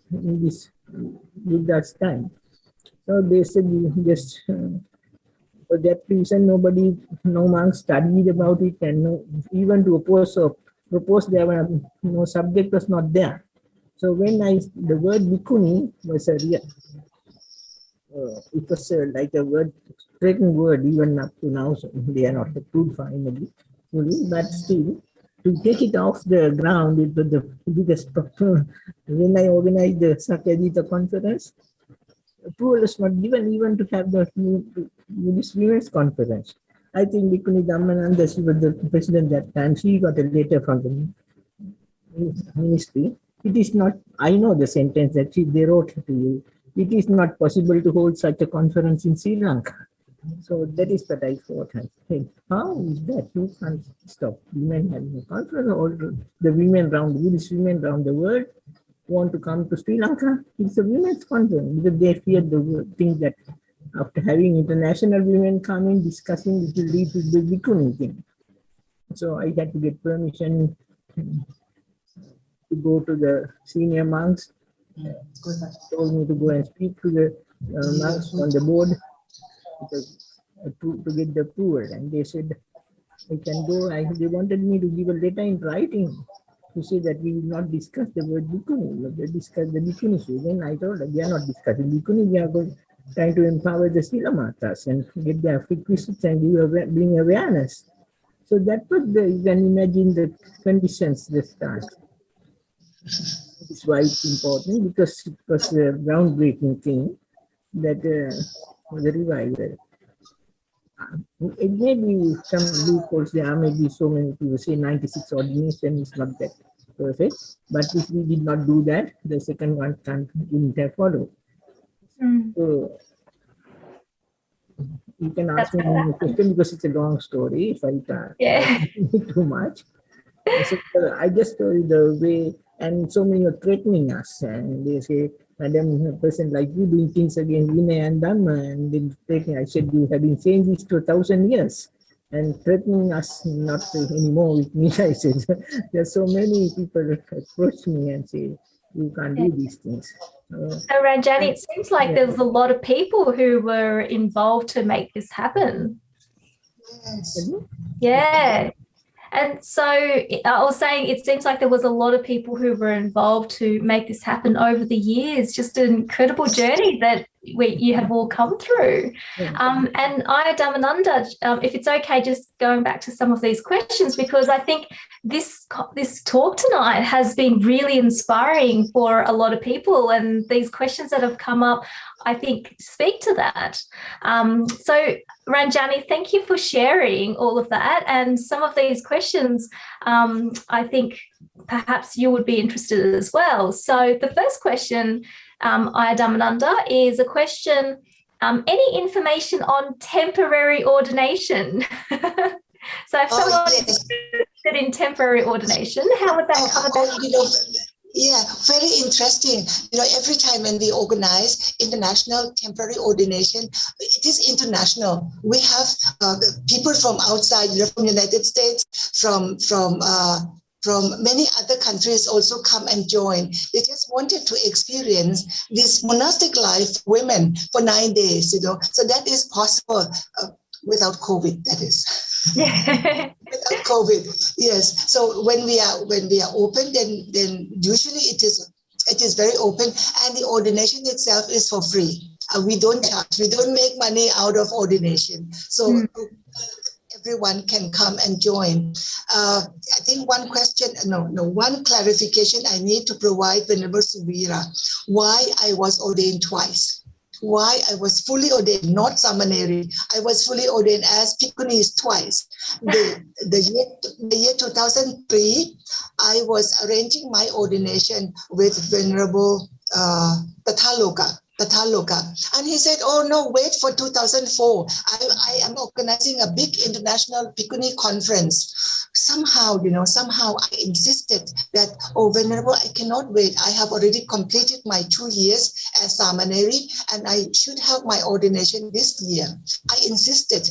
Buddha's time. So they said, just for that reason, no monks studied about it, and even to propose, there were no subject was not there. So when the word bhikkhuni was it was like a word, threatened word, even up to now. So they are not approved finally, but still, to take it off the ground, it was the biggest problem. When I organized the Sakyajita conference, approval was not given even to have the Buddhist Women's Conference. I think Bhikkhuni Dhammananda, she was the president that time. She got a letter from the ministry. It is not, I know the sentence that they wrote to you. It is not possible to hold such a conference in Sri Lanka. So that is what I thought. I said, how is that? You can't stop women having a conference, or the women around, Buddhist women around the world want to come to Sri Lanka. It's a women's conference, because they fear the thing that after having international women come in discussing, it will lead to the bhikkhuni thing. So I had to get permission to go to the senior monks. Told me to go and speak to the monks on the board to get the approval, and they said I can go. They wanted me to give a letter in writing to say that we will not discuss the word bhikkhuni, but they discuss the bhikkhuni. Then I told them, we are not discussing bhikkhuni, we are trying to empower the Silamatas and get their frequencies and bring awareness. So that was you can imagine the conditions they start. is why it's important, because it was a groundbreaking thing that the revival. It may be some loopholes, there may be so many people say 96 ordination is not that perfect, but if we did not do that, the second one wouldn't have followed. So you can ask me a question because it's a long story if I can't too much. So, I just told you the way, and so many are threatening us, and they say, Madam, a person like you doing things against Vinaya and Dhamma, and then threatening. I said, you have been saying this for 1,000 years, and threatening us not anymore with me. I said, there's so many people approach me and say, you can't do these things. So Ranjani, it seems like there was a lot of people who were involved to make this happen. Yes. Yeah. And so I was saying it seems like there was a lot of people who were involved to make this happen over the years. Just an incredible journey that you have all come through. And Ayya Dhammananda, if it's okay, just going back to some of these questions, because I think this talk tonight has been really inspiring for a lot of people, and these questions that have come up, I think, speak to that. So Ranjani, thank you for sharing all of that, and some of these questions I think perhaps you would be interested as well. So the first question, Ayya Dhammananda, is a question, any information on temporary ordination? So if someone is interested in temporary ordination, how would that come about? Yeah, very interesting. Every time when we organize international temporary ordination, it is international. We have people from outside, from the United States, from many other countries also come and join. They just wanted to experience this monastic life for women for 9 days, So that is possible without COVID, that is. Without COVID, yes. So when we are open, then usually it is very open, and the ordination itself is for free. We don't charge. We don't make money out of ordination. So everyone can come and join. I think one clarification I need to provide Venerable Subira, why I was ordained twice. Why I was fully ordained, not seminary. I was fully ordained as bhikkhuni twice. The year 2003, I was arranging my ordination with Venerable Tataloka. And he said, oh no, wait for 2004. I am organizing a big international bhikkhuni conference. Somehow I insisted that, oh, Venerable, I cannot wait. I have already completed my 2 years as seminary, and I should have my ordination this year. I insisted.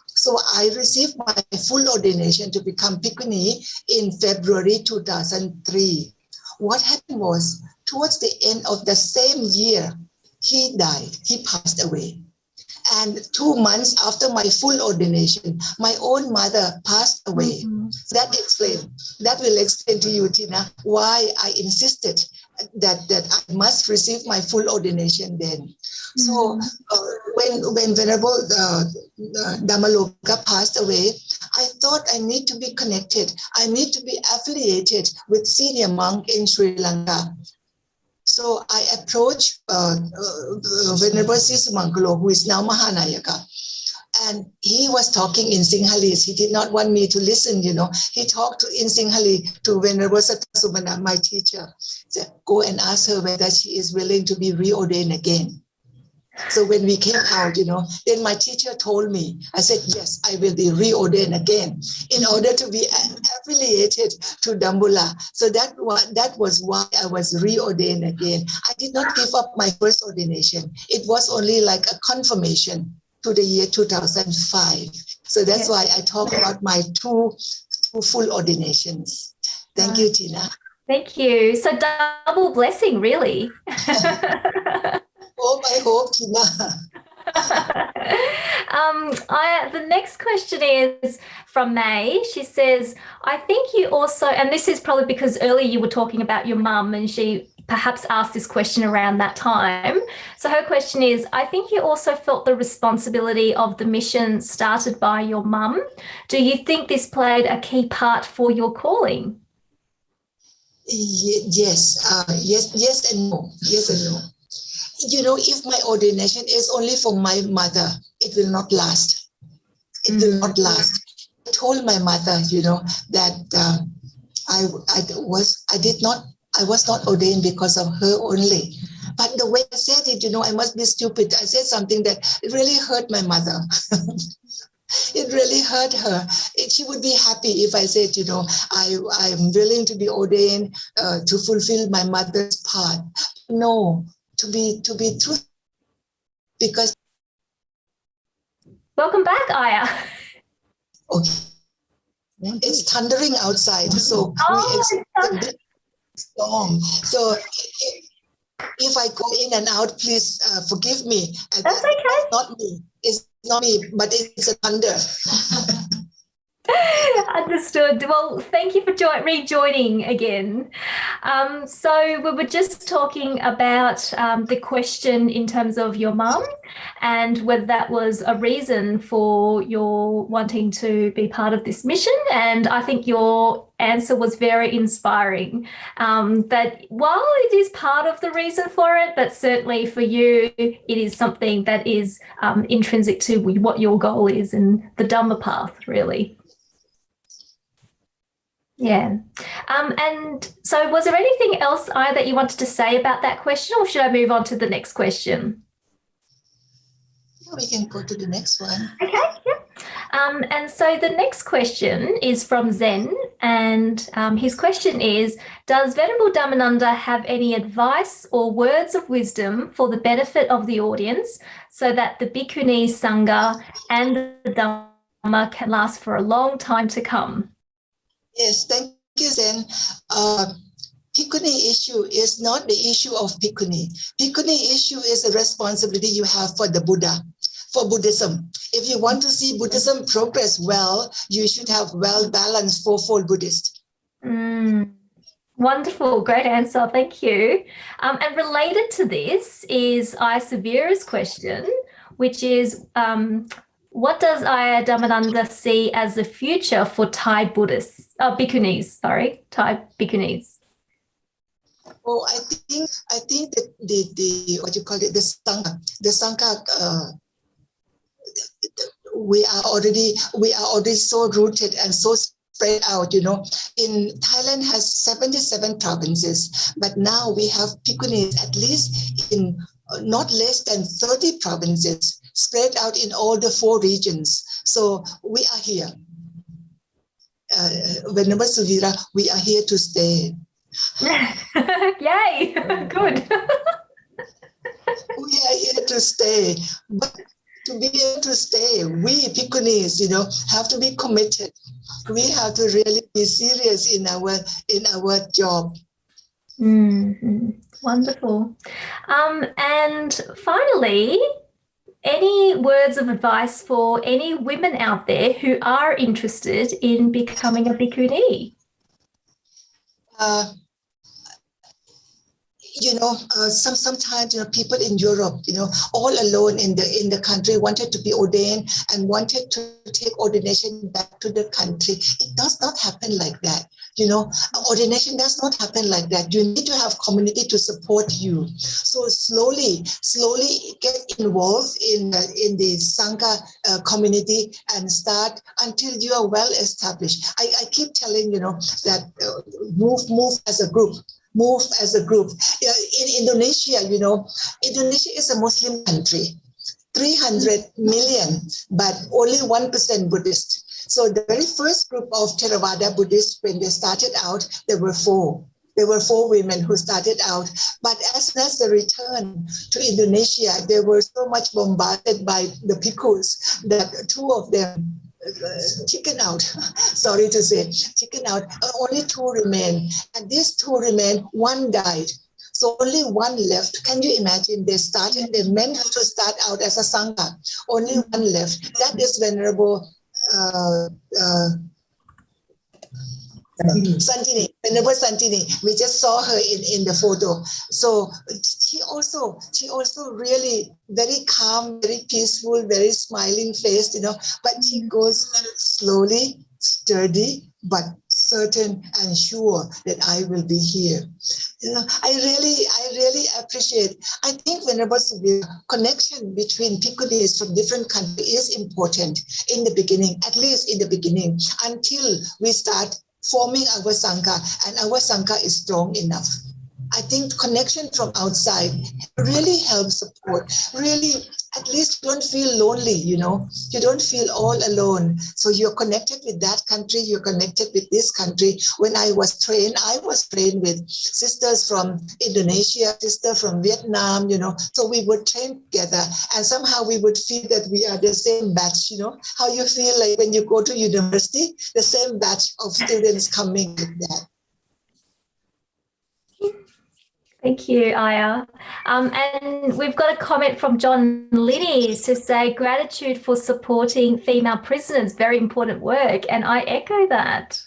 So I received my full ordination to become bhikkhuni in February 2003. What happened was, towards the end of the same year, he died. He passed away. And 2 months after my full ordination, my own mother passed away. That will explain to you, Tina, why I insisted that I must receive my full ordination then. So when Venerable Dhammaloka passed away, I thought I need to be connected. I need to be affiliated with senior monk in Sri Lanka. So I approached Venerable Sisumankalo, who is now Mahanayaka. And he was talking in Sinhalese. He did not want me to listen, He talked in Sinhalese to Venerable Satasubana, my teacher. He said, go and ask her whether she is willing to be reordained again. So when we came out, then my teacher told me, I said, yes, I will be reordained again in order to be affiliated to Dambulla. So that was why I was reordained again. I did not give up my first ordination. It was only like a confirmation to the year 2005. So that's why I talk about my two full ordinations. Thank you, Tina. Thank you. So double blessing, really. I hope, Tina. The next question is from May. She says, I think you also, and this is probably because earlier you were talking about your mum and she perhaps asked this question around that time. So her question is, I think you also felt the responsibility of the mission started by your mum. Do you think this played a key part for your calling? Yes, yes and no. Yes and no. You know, if my ordination is only for my mother, it will not last. It will not last. I told my mother, you know, that I was not ordained because of her only. But the way I said it, you know, I must be stupid. I said something that really hurt my mother. It really hurt her. She would be happy if I said, you know, I'm willing to be ordained to fulfill my mother's part. No, to be truthful, because. Welcome back, Ayya. Okay. It's thundering outside, so we expect a big storm. So if I go in and out, please forgive me. That's okay. It's not me. It's not me, but it's a thunder. Understood. Well, thank you for rejoining again. So we were just talking about the question in terms of your mum and whether that was a reason for your wanting to be part of this mission. And I think your answer was very inspiring, that while it is part of the reason for it, but certainly for you, it is something that is intrinsic to what your goal is in the Dhamma path, really. Yeah. And so was there anything else, Ayya, that you wanted to say about that question, or should I move on to the next question? We can go to the next one. Okay, yeah. And so the next question is from Zen, and his question is, does Venerable Dhammananda have any advice or words of wisdom for the benefit of the audience so that the bhikkhuni sangha and the Dhamma can last for a long time to come? Yes, thank you, Zen. Bhikkhuni issue is not the issue of bhikkhuni. Bhikkhuni issue is a responsibility you have for the Buddha, for Buddhism. If you want to see Buddhism progress well, you should have well-balanced fourfold Buddhist. Wonderful, great answer, thank you. And related to this is Ayya Savira's question, which is, what does Ayya Dhammananda see as the future for Thai Buddhists, Thai bhikkhunis? Oh, I think that the what you call it, the sangha, we are already so rooted and so spread out, you know. In Thailand has 77 provinces, but now we have bhikkhunis at least in not less than 30 provinces, spread out in all the 4 regions. So we are here. Venerable Suvira, we are here to stay. Yay, good. We are here to stay. But to be able to stay, we bhikkhunis, you know, have to be committed. We have to really be serious in our job. Mm-hmm. Wonderful. And finally, any words of advice for any women out there who are interested in becoming a bhikkhuni? Sometimes, you know, people in Europe, you know, all alone in the country wanted to be ordained and wanted to take ordination back to the country. It does not happen like that. You know, ordination does not happen like that. You need to have community to support you. So slowly get involved in the Sangha community and start until you are well established. I keep telling, you know, that move as a group. Move as a group. In Indonesia, you know, Indonesia is a Muslim country, 300 million, but only 1% Buddhist. So the very first group of Theravada Buddhists, when they started out, there were 4. There were 4 women who started out. But as soon as they returned to Indonesia, they were so much bombarded by the bhikkhus that 2 of them chicken out. Sorry to say, chicken out. Only 2 remain. And these 2 remain, 1 died. So only 1 left. Can you imagine? They meant to start out as a Sangha. Only 1 left. That is Venerable Santini, Venerable Santini. We just saw her in the photo. So she also really very calm, very peaceful, very smiling face, you know, but she goes slowly, sturdy, but certain and sure that I will be here. I really appreciate. I think Venerable Severe, connection between bhikkhunis from different countries is important in the beginning, at least in the beginning, until we start forming our Sangha and our Sangha is strong enough. I think connection from outside really helps support. Really, at least you don't feel lonely, you don't feel all alone. So you're connected with that country, you're connected with this country. When I was trained with sisters from Indonesia, sister from Vietnam, so we would train together and somehow we would feel that we are the same batch, how you feel like when you go to university, the same batch of students coming like that. Thank you, Ayya. And we've got a comment from John Liddy to say gratitude for supporting female prisoners, very important work. And I echo that.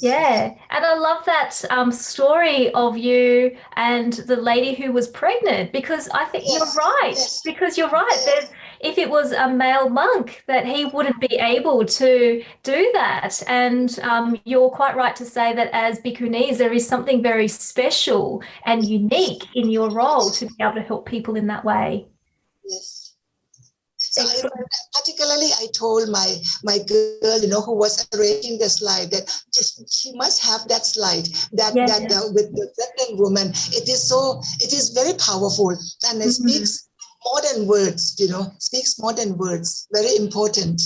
Yeah. And I love that story of you and the lady who was pregnant, because I think you're right. Yes. Because you're right. There's, if it was a male monk, that he wouldn't be able to do that. And you're quite right to say that as bhikkhunis, there is something very special and unique in your role to be able to help people in that way. Yes. So particularly, I told my girl, who was arranging the slide, that she must have that slide. With the pregnant woman, it is very powerful, and it speaks more than words. Speaks more than words. Very important.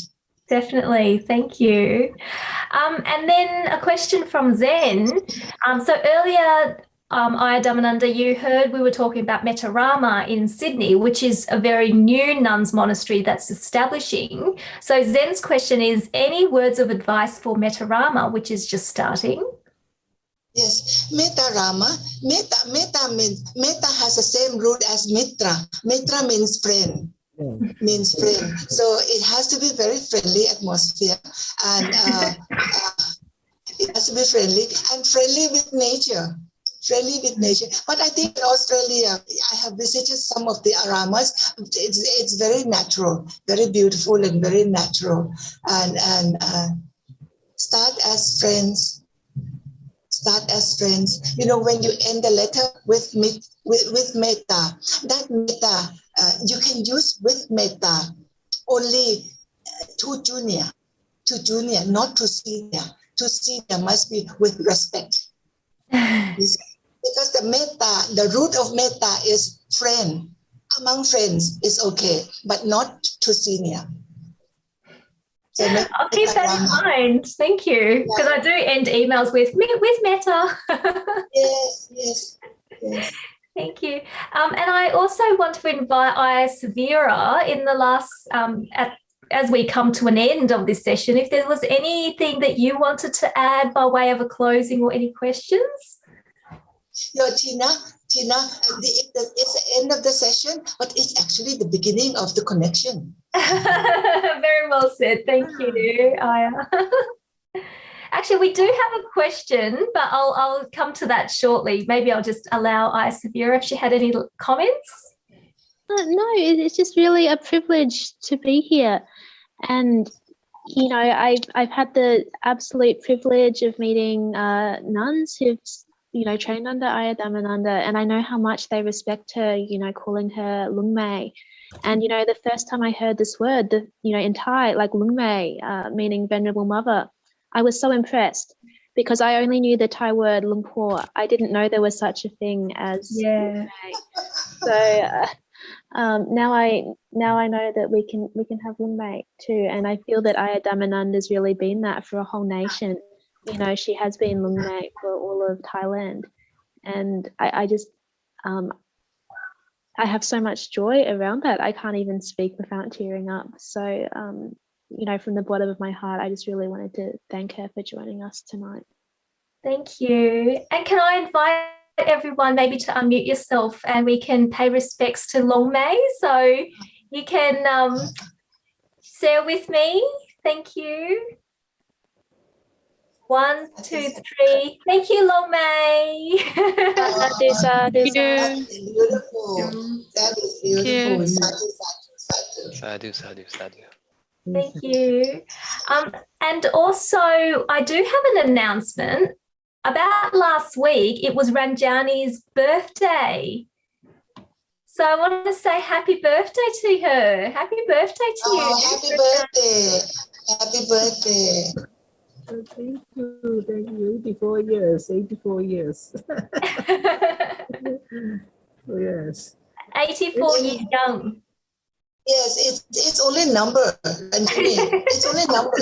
Definitely, thank you. And then a question from Zen. So earlier, Ayya Dhammananda, you heard we were talking about Metta Rama in Sydney, which is a very new nuns monastery that's establishing. So Zen's question is, any words of advice for Metta Rama, which is just starting? Yes, Metta Rama. Metta has the same root as Mitra. Mitra means friend. Means friend. So it has to be very friendly atmosphere, and it has to be friendly and friendly with nature. But I think in Australia, I have visited some of the aramas. It's very natural, very beautiful and very natural. And start as friends. When you end the letter with metta, that metta, you can use with metta only to junior, not to senior. To senior must be with respect. Because the metta, the root of metta is friend. Among friends is okay, but not to senior. So I'll keep that in mind. Thank you. Because I do end emails with metta. Yes. Thank you. And I also want to invite Ayya Severa in the last, as we come to an end of this session, if there was anything that you wanted to add by way of a closing or any questions? Tina, it's the end of the session, but it's actually the beginning of the connection. Very well said. Thank you, Ayya. Actually, we do have a question, but I'll come to that shortly. Maybe I'll just allow Ayya Severa if she had any comments. No, it's just really a privilege to be here. And, I've had the absolute privilege of meeting nuns who've trained under Ayya Dhammananda, and I know how much they respect her, calling her Lungmei. And, the first time I heard this word, in Thai, like Lungmei, meaning venerable mother, I was so impressed because I only knew the Thai word Lumpur. I didn't know there was such a thing as Lungmei. So now I know that we can have Lungmei too, and I feel that Ayya Dhammananda has really been that for a whole nation. She has been Lungmei for all of Thailand, and I just I have so much joy around that. I can't even speak without tearing up. So from the bottom of my heart, I just really wanted to thank her for joining us tonight. Thank you. And can I invite everyone maybe to unmute yourself and we can pay respects to Longmei? So you can share with me. Thank you. 1, 2, 3. Thank you, Longmei. That is beautiful. That is beautiful. Sadhu. Thank you. And also, I do have an announcement. About last week, it was Ranjani's birthday. So I want to say happy birthday to her. Happy birthday to you. Happy birthday. Happy birthday. Thank you. Thank you. 84 years. 84 years. Yes. 84 years young. Yes, it's only a number, Ranjani. It's only a number.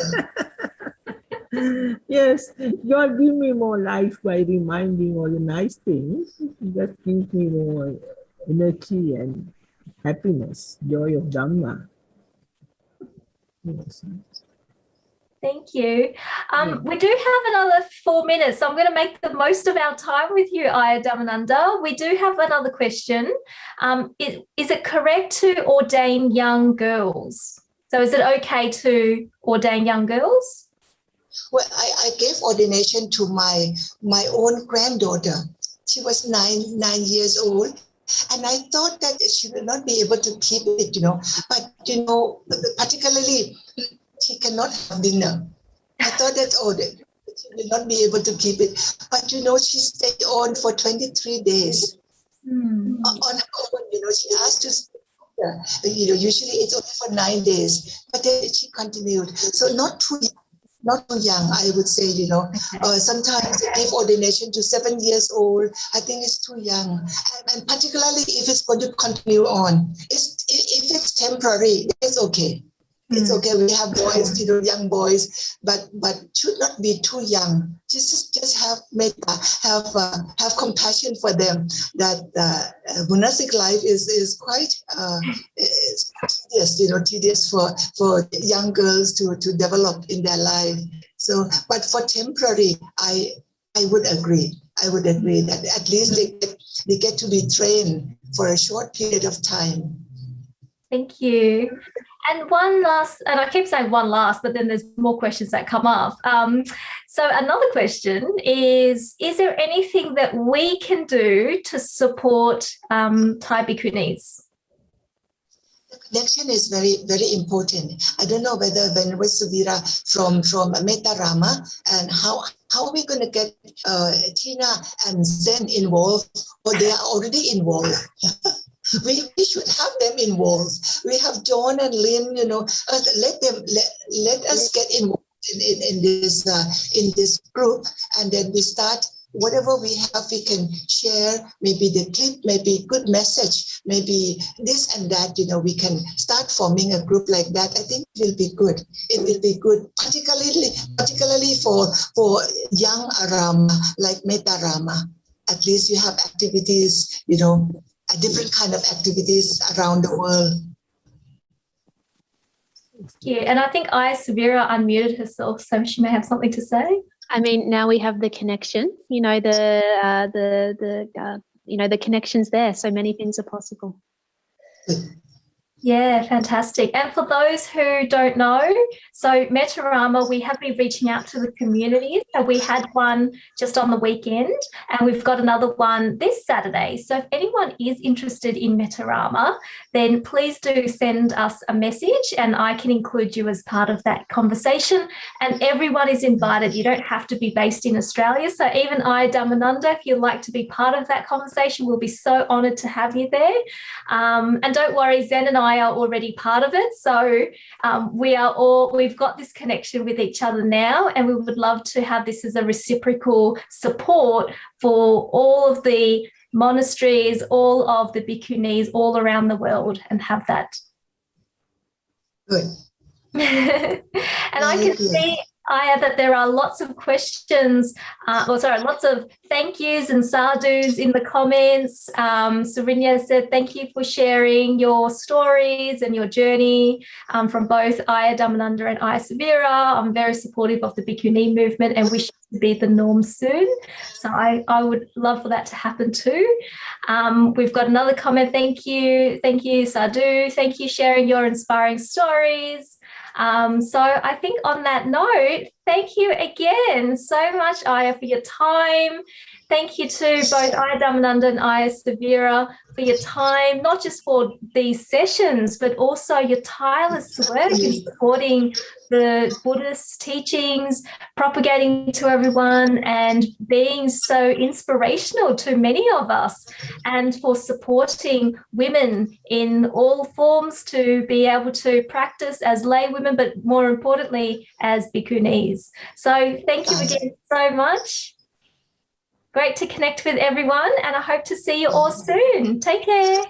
Yes, you all give me more life by reminding all the nice things. That gives me more energy and happiness, joy of Dhamma. Yes. Thank you. We do have another 4 minutes, so I'm going to make the most of our time with you, Ayya Dhammananda. We do have another question. Is it correct to ordain young girls? So is it okay to ordain young girls? Well, I gave ordination to my own granddaughter. She was nine years old. And I thought that she will not be able to keep it, But, particularly, she cannot have dinner. I thought that, she will not be able to keep it. But, she stayed on for 23 days. On her own, she asked to stay. Usually it's only for 9 days. But then she continued. So not too young, I would say, sometimes they give ordination to 7 years old. I think it's too young. And particularly if it's going to continue on. If it's temporary, it's okay. It's okay. We have boys, young boys, but should not be too young. Just have metta, have compassion for them. That monastic life is quite tedious for young girls to develop in their life. So, but for temporary, I would agree. I would agree that at least they get to be trained for a short period of time. Thank you. And one last, and I keep saying one last, but then there's more questions that come up. So another question is there anything that we can do to support Thai bhikkhunis? The connection is very, very important. I don't know whether Venerable Suvira from Metta Rama and how are we going to get Tina and Zen involved, or they are already involved. We should have them involved. We have John and Lynn, let us get involved in this group, and then we start whatever we have. We can share maybe the clip, maybe good message, maybe this and that. We can start forming a group like that. I think it will be good. It will be good, particularly for young Arama like Metta Rama. At least you have activities, a different kind of activities around the world. Yeah, and I think Ayya Savira unmuted herself, so she may have something to say. I mean, now we have the connection. The connection's there, so many things are possible. Yeah, fantastic. And for those who don't know, so Metta Rama, we have been reaching out to the community. So we had one just on the weekend, and we've got another one this Saturday. So if anyone is interested in Metta Rama, then please do send us a message, and I can include you as part of that conversation. And everyone is invited. You don't have to be based in Australia. So even Ayya Dhammananda, if you'd like to be part of that conversation, we'll be so honoured to have you there. And don't worry, Zen and I are already part of it. So we've got this connection with each other now, and we would love to have this as a reciprocal support for all of the monasteries, all of the bhikkhunis all around the world, and have that. Good. And I can see, Ayya, that there are lots of questions, lots of thank yous and sadhus in the comments. Surinya said, thank you for sharing your stories and your journey from both Ayya Dhammananda and Ayya Savira. I'm very supportive of the bhikkhuni movement and wish it to be the norm soon. So I would love for that to happen too. We've got another comment. Thank you, sadhu. Thank you sharing your inspiring stories. So I think on that note, thank you again so much, Ayya, for your time. Thank you to both Ayya Dhammananda and Ayya Stirzaker for your time, not just for these sessions, but also your tireless work in supporting the Buddhist teachings, propagating to everyone, and being so inspirational to many of us, and for supporting women in all forms to be able to practice as lay women, but more importantly, as bhikkhunis. So thank you again so much. Great to connect with everyone, and I hope to see you all soon. Take care.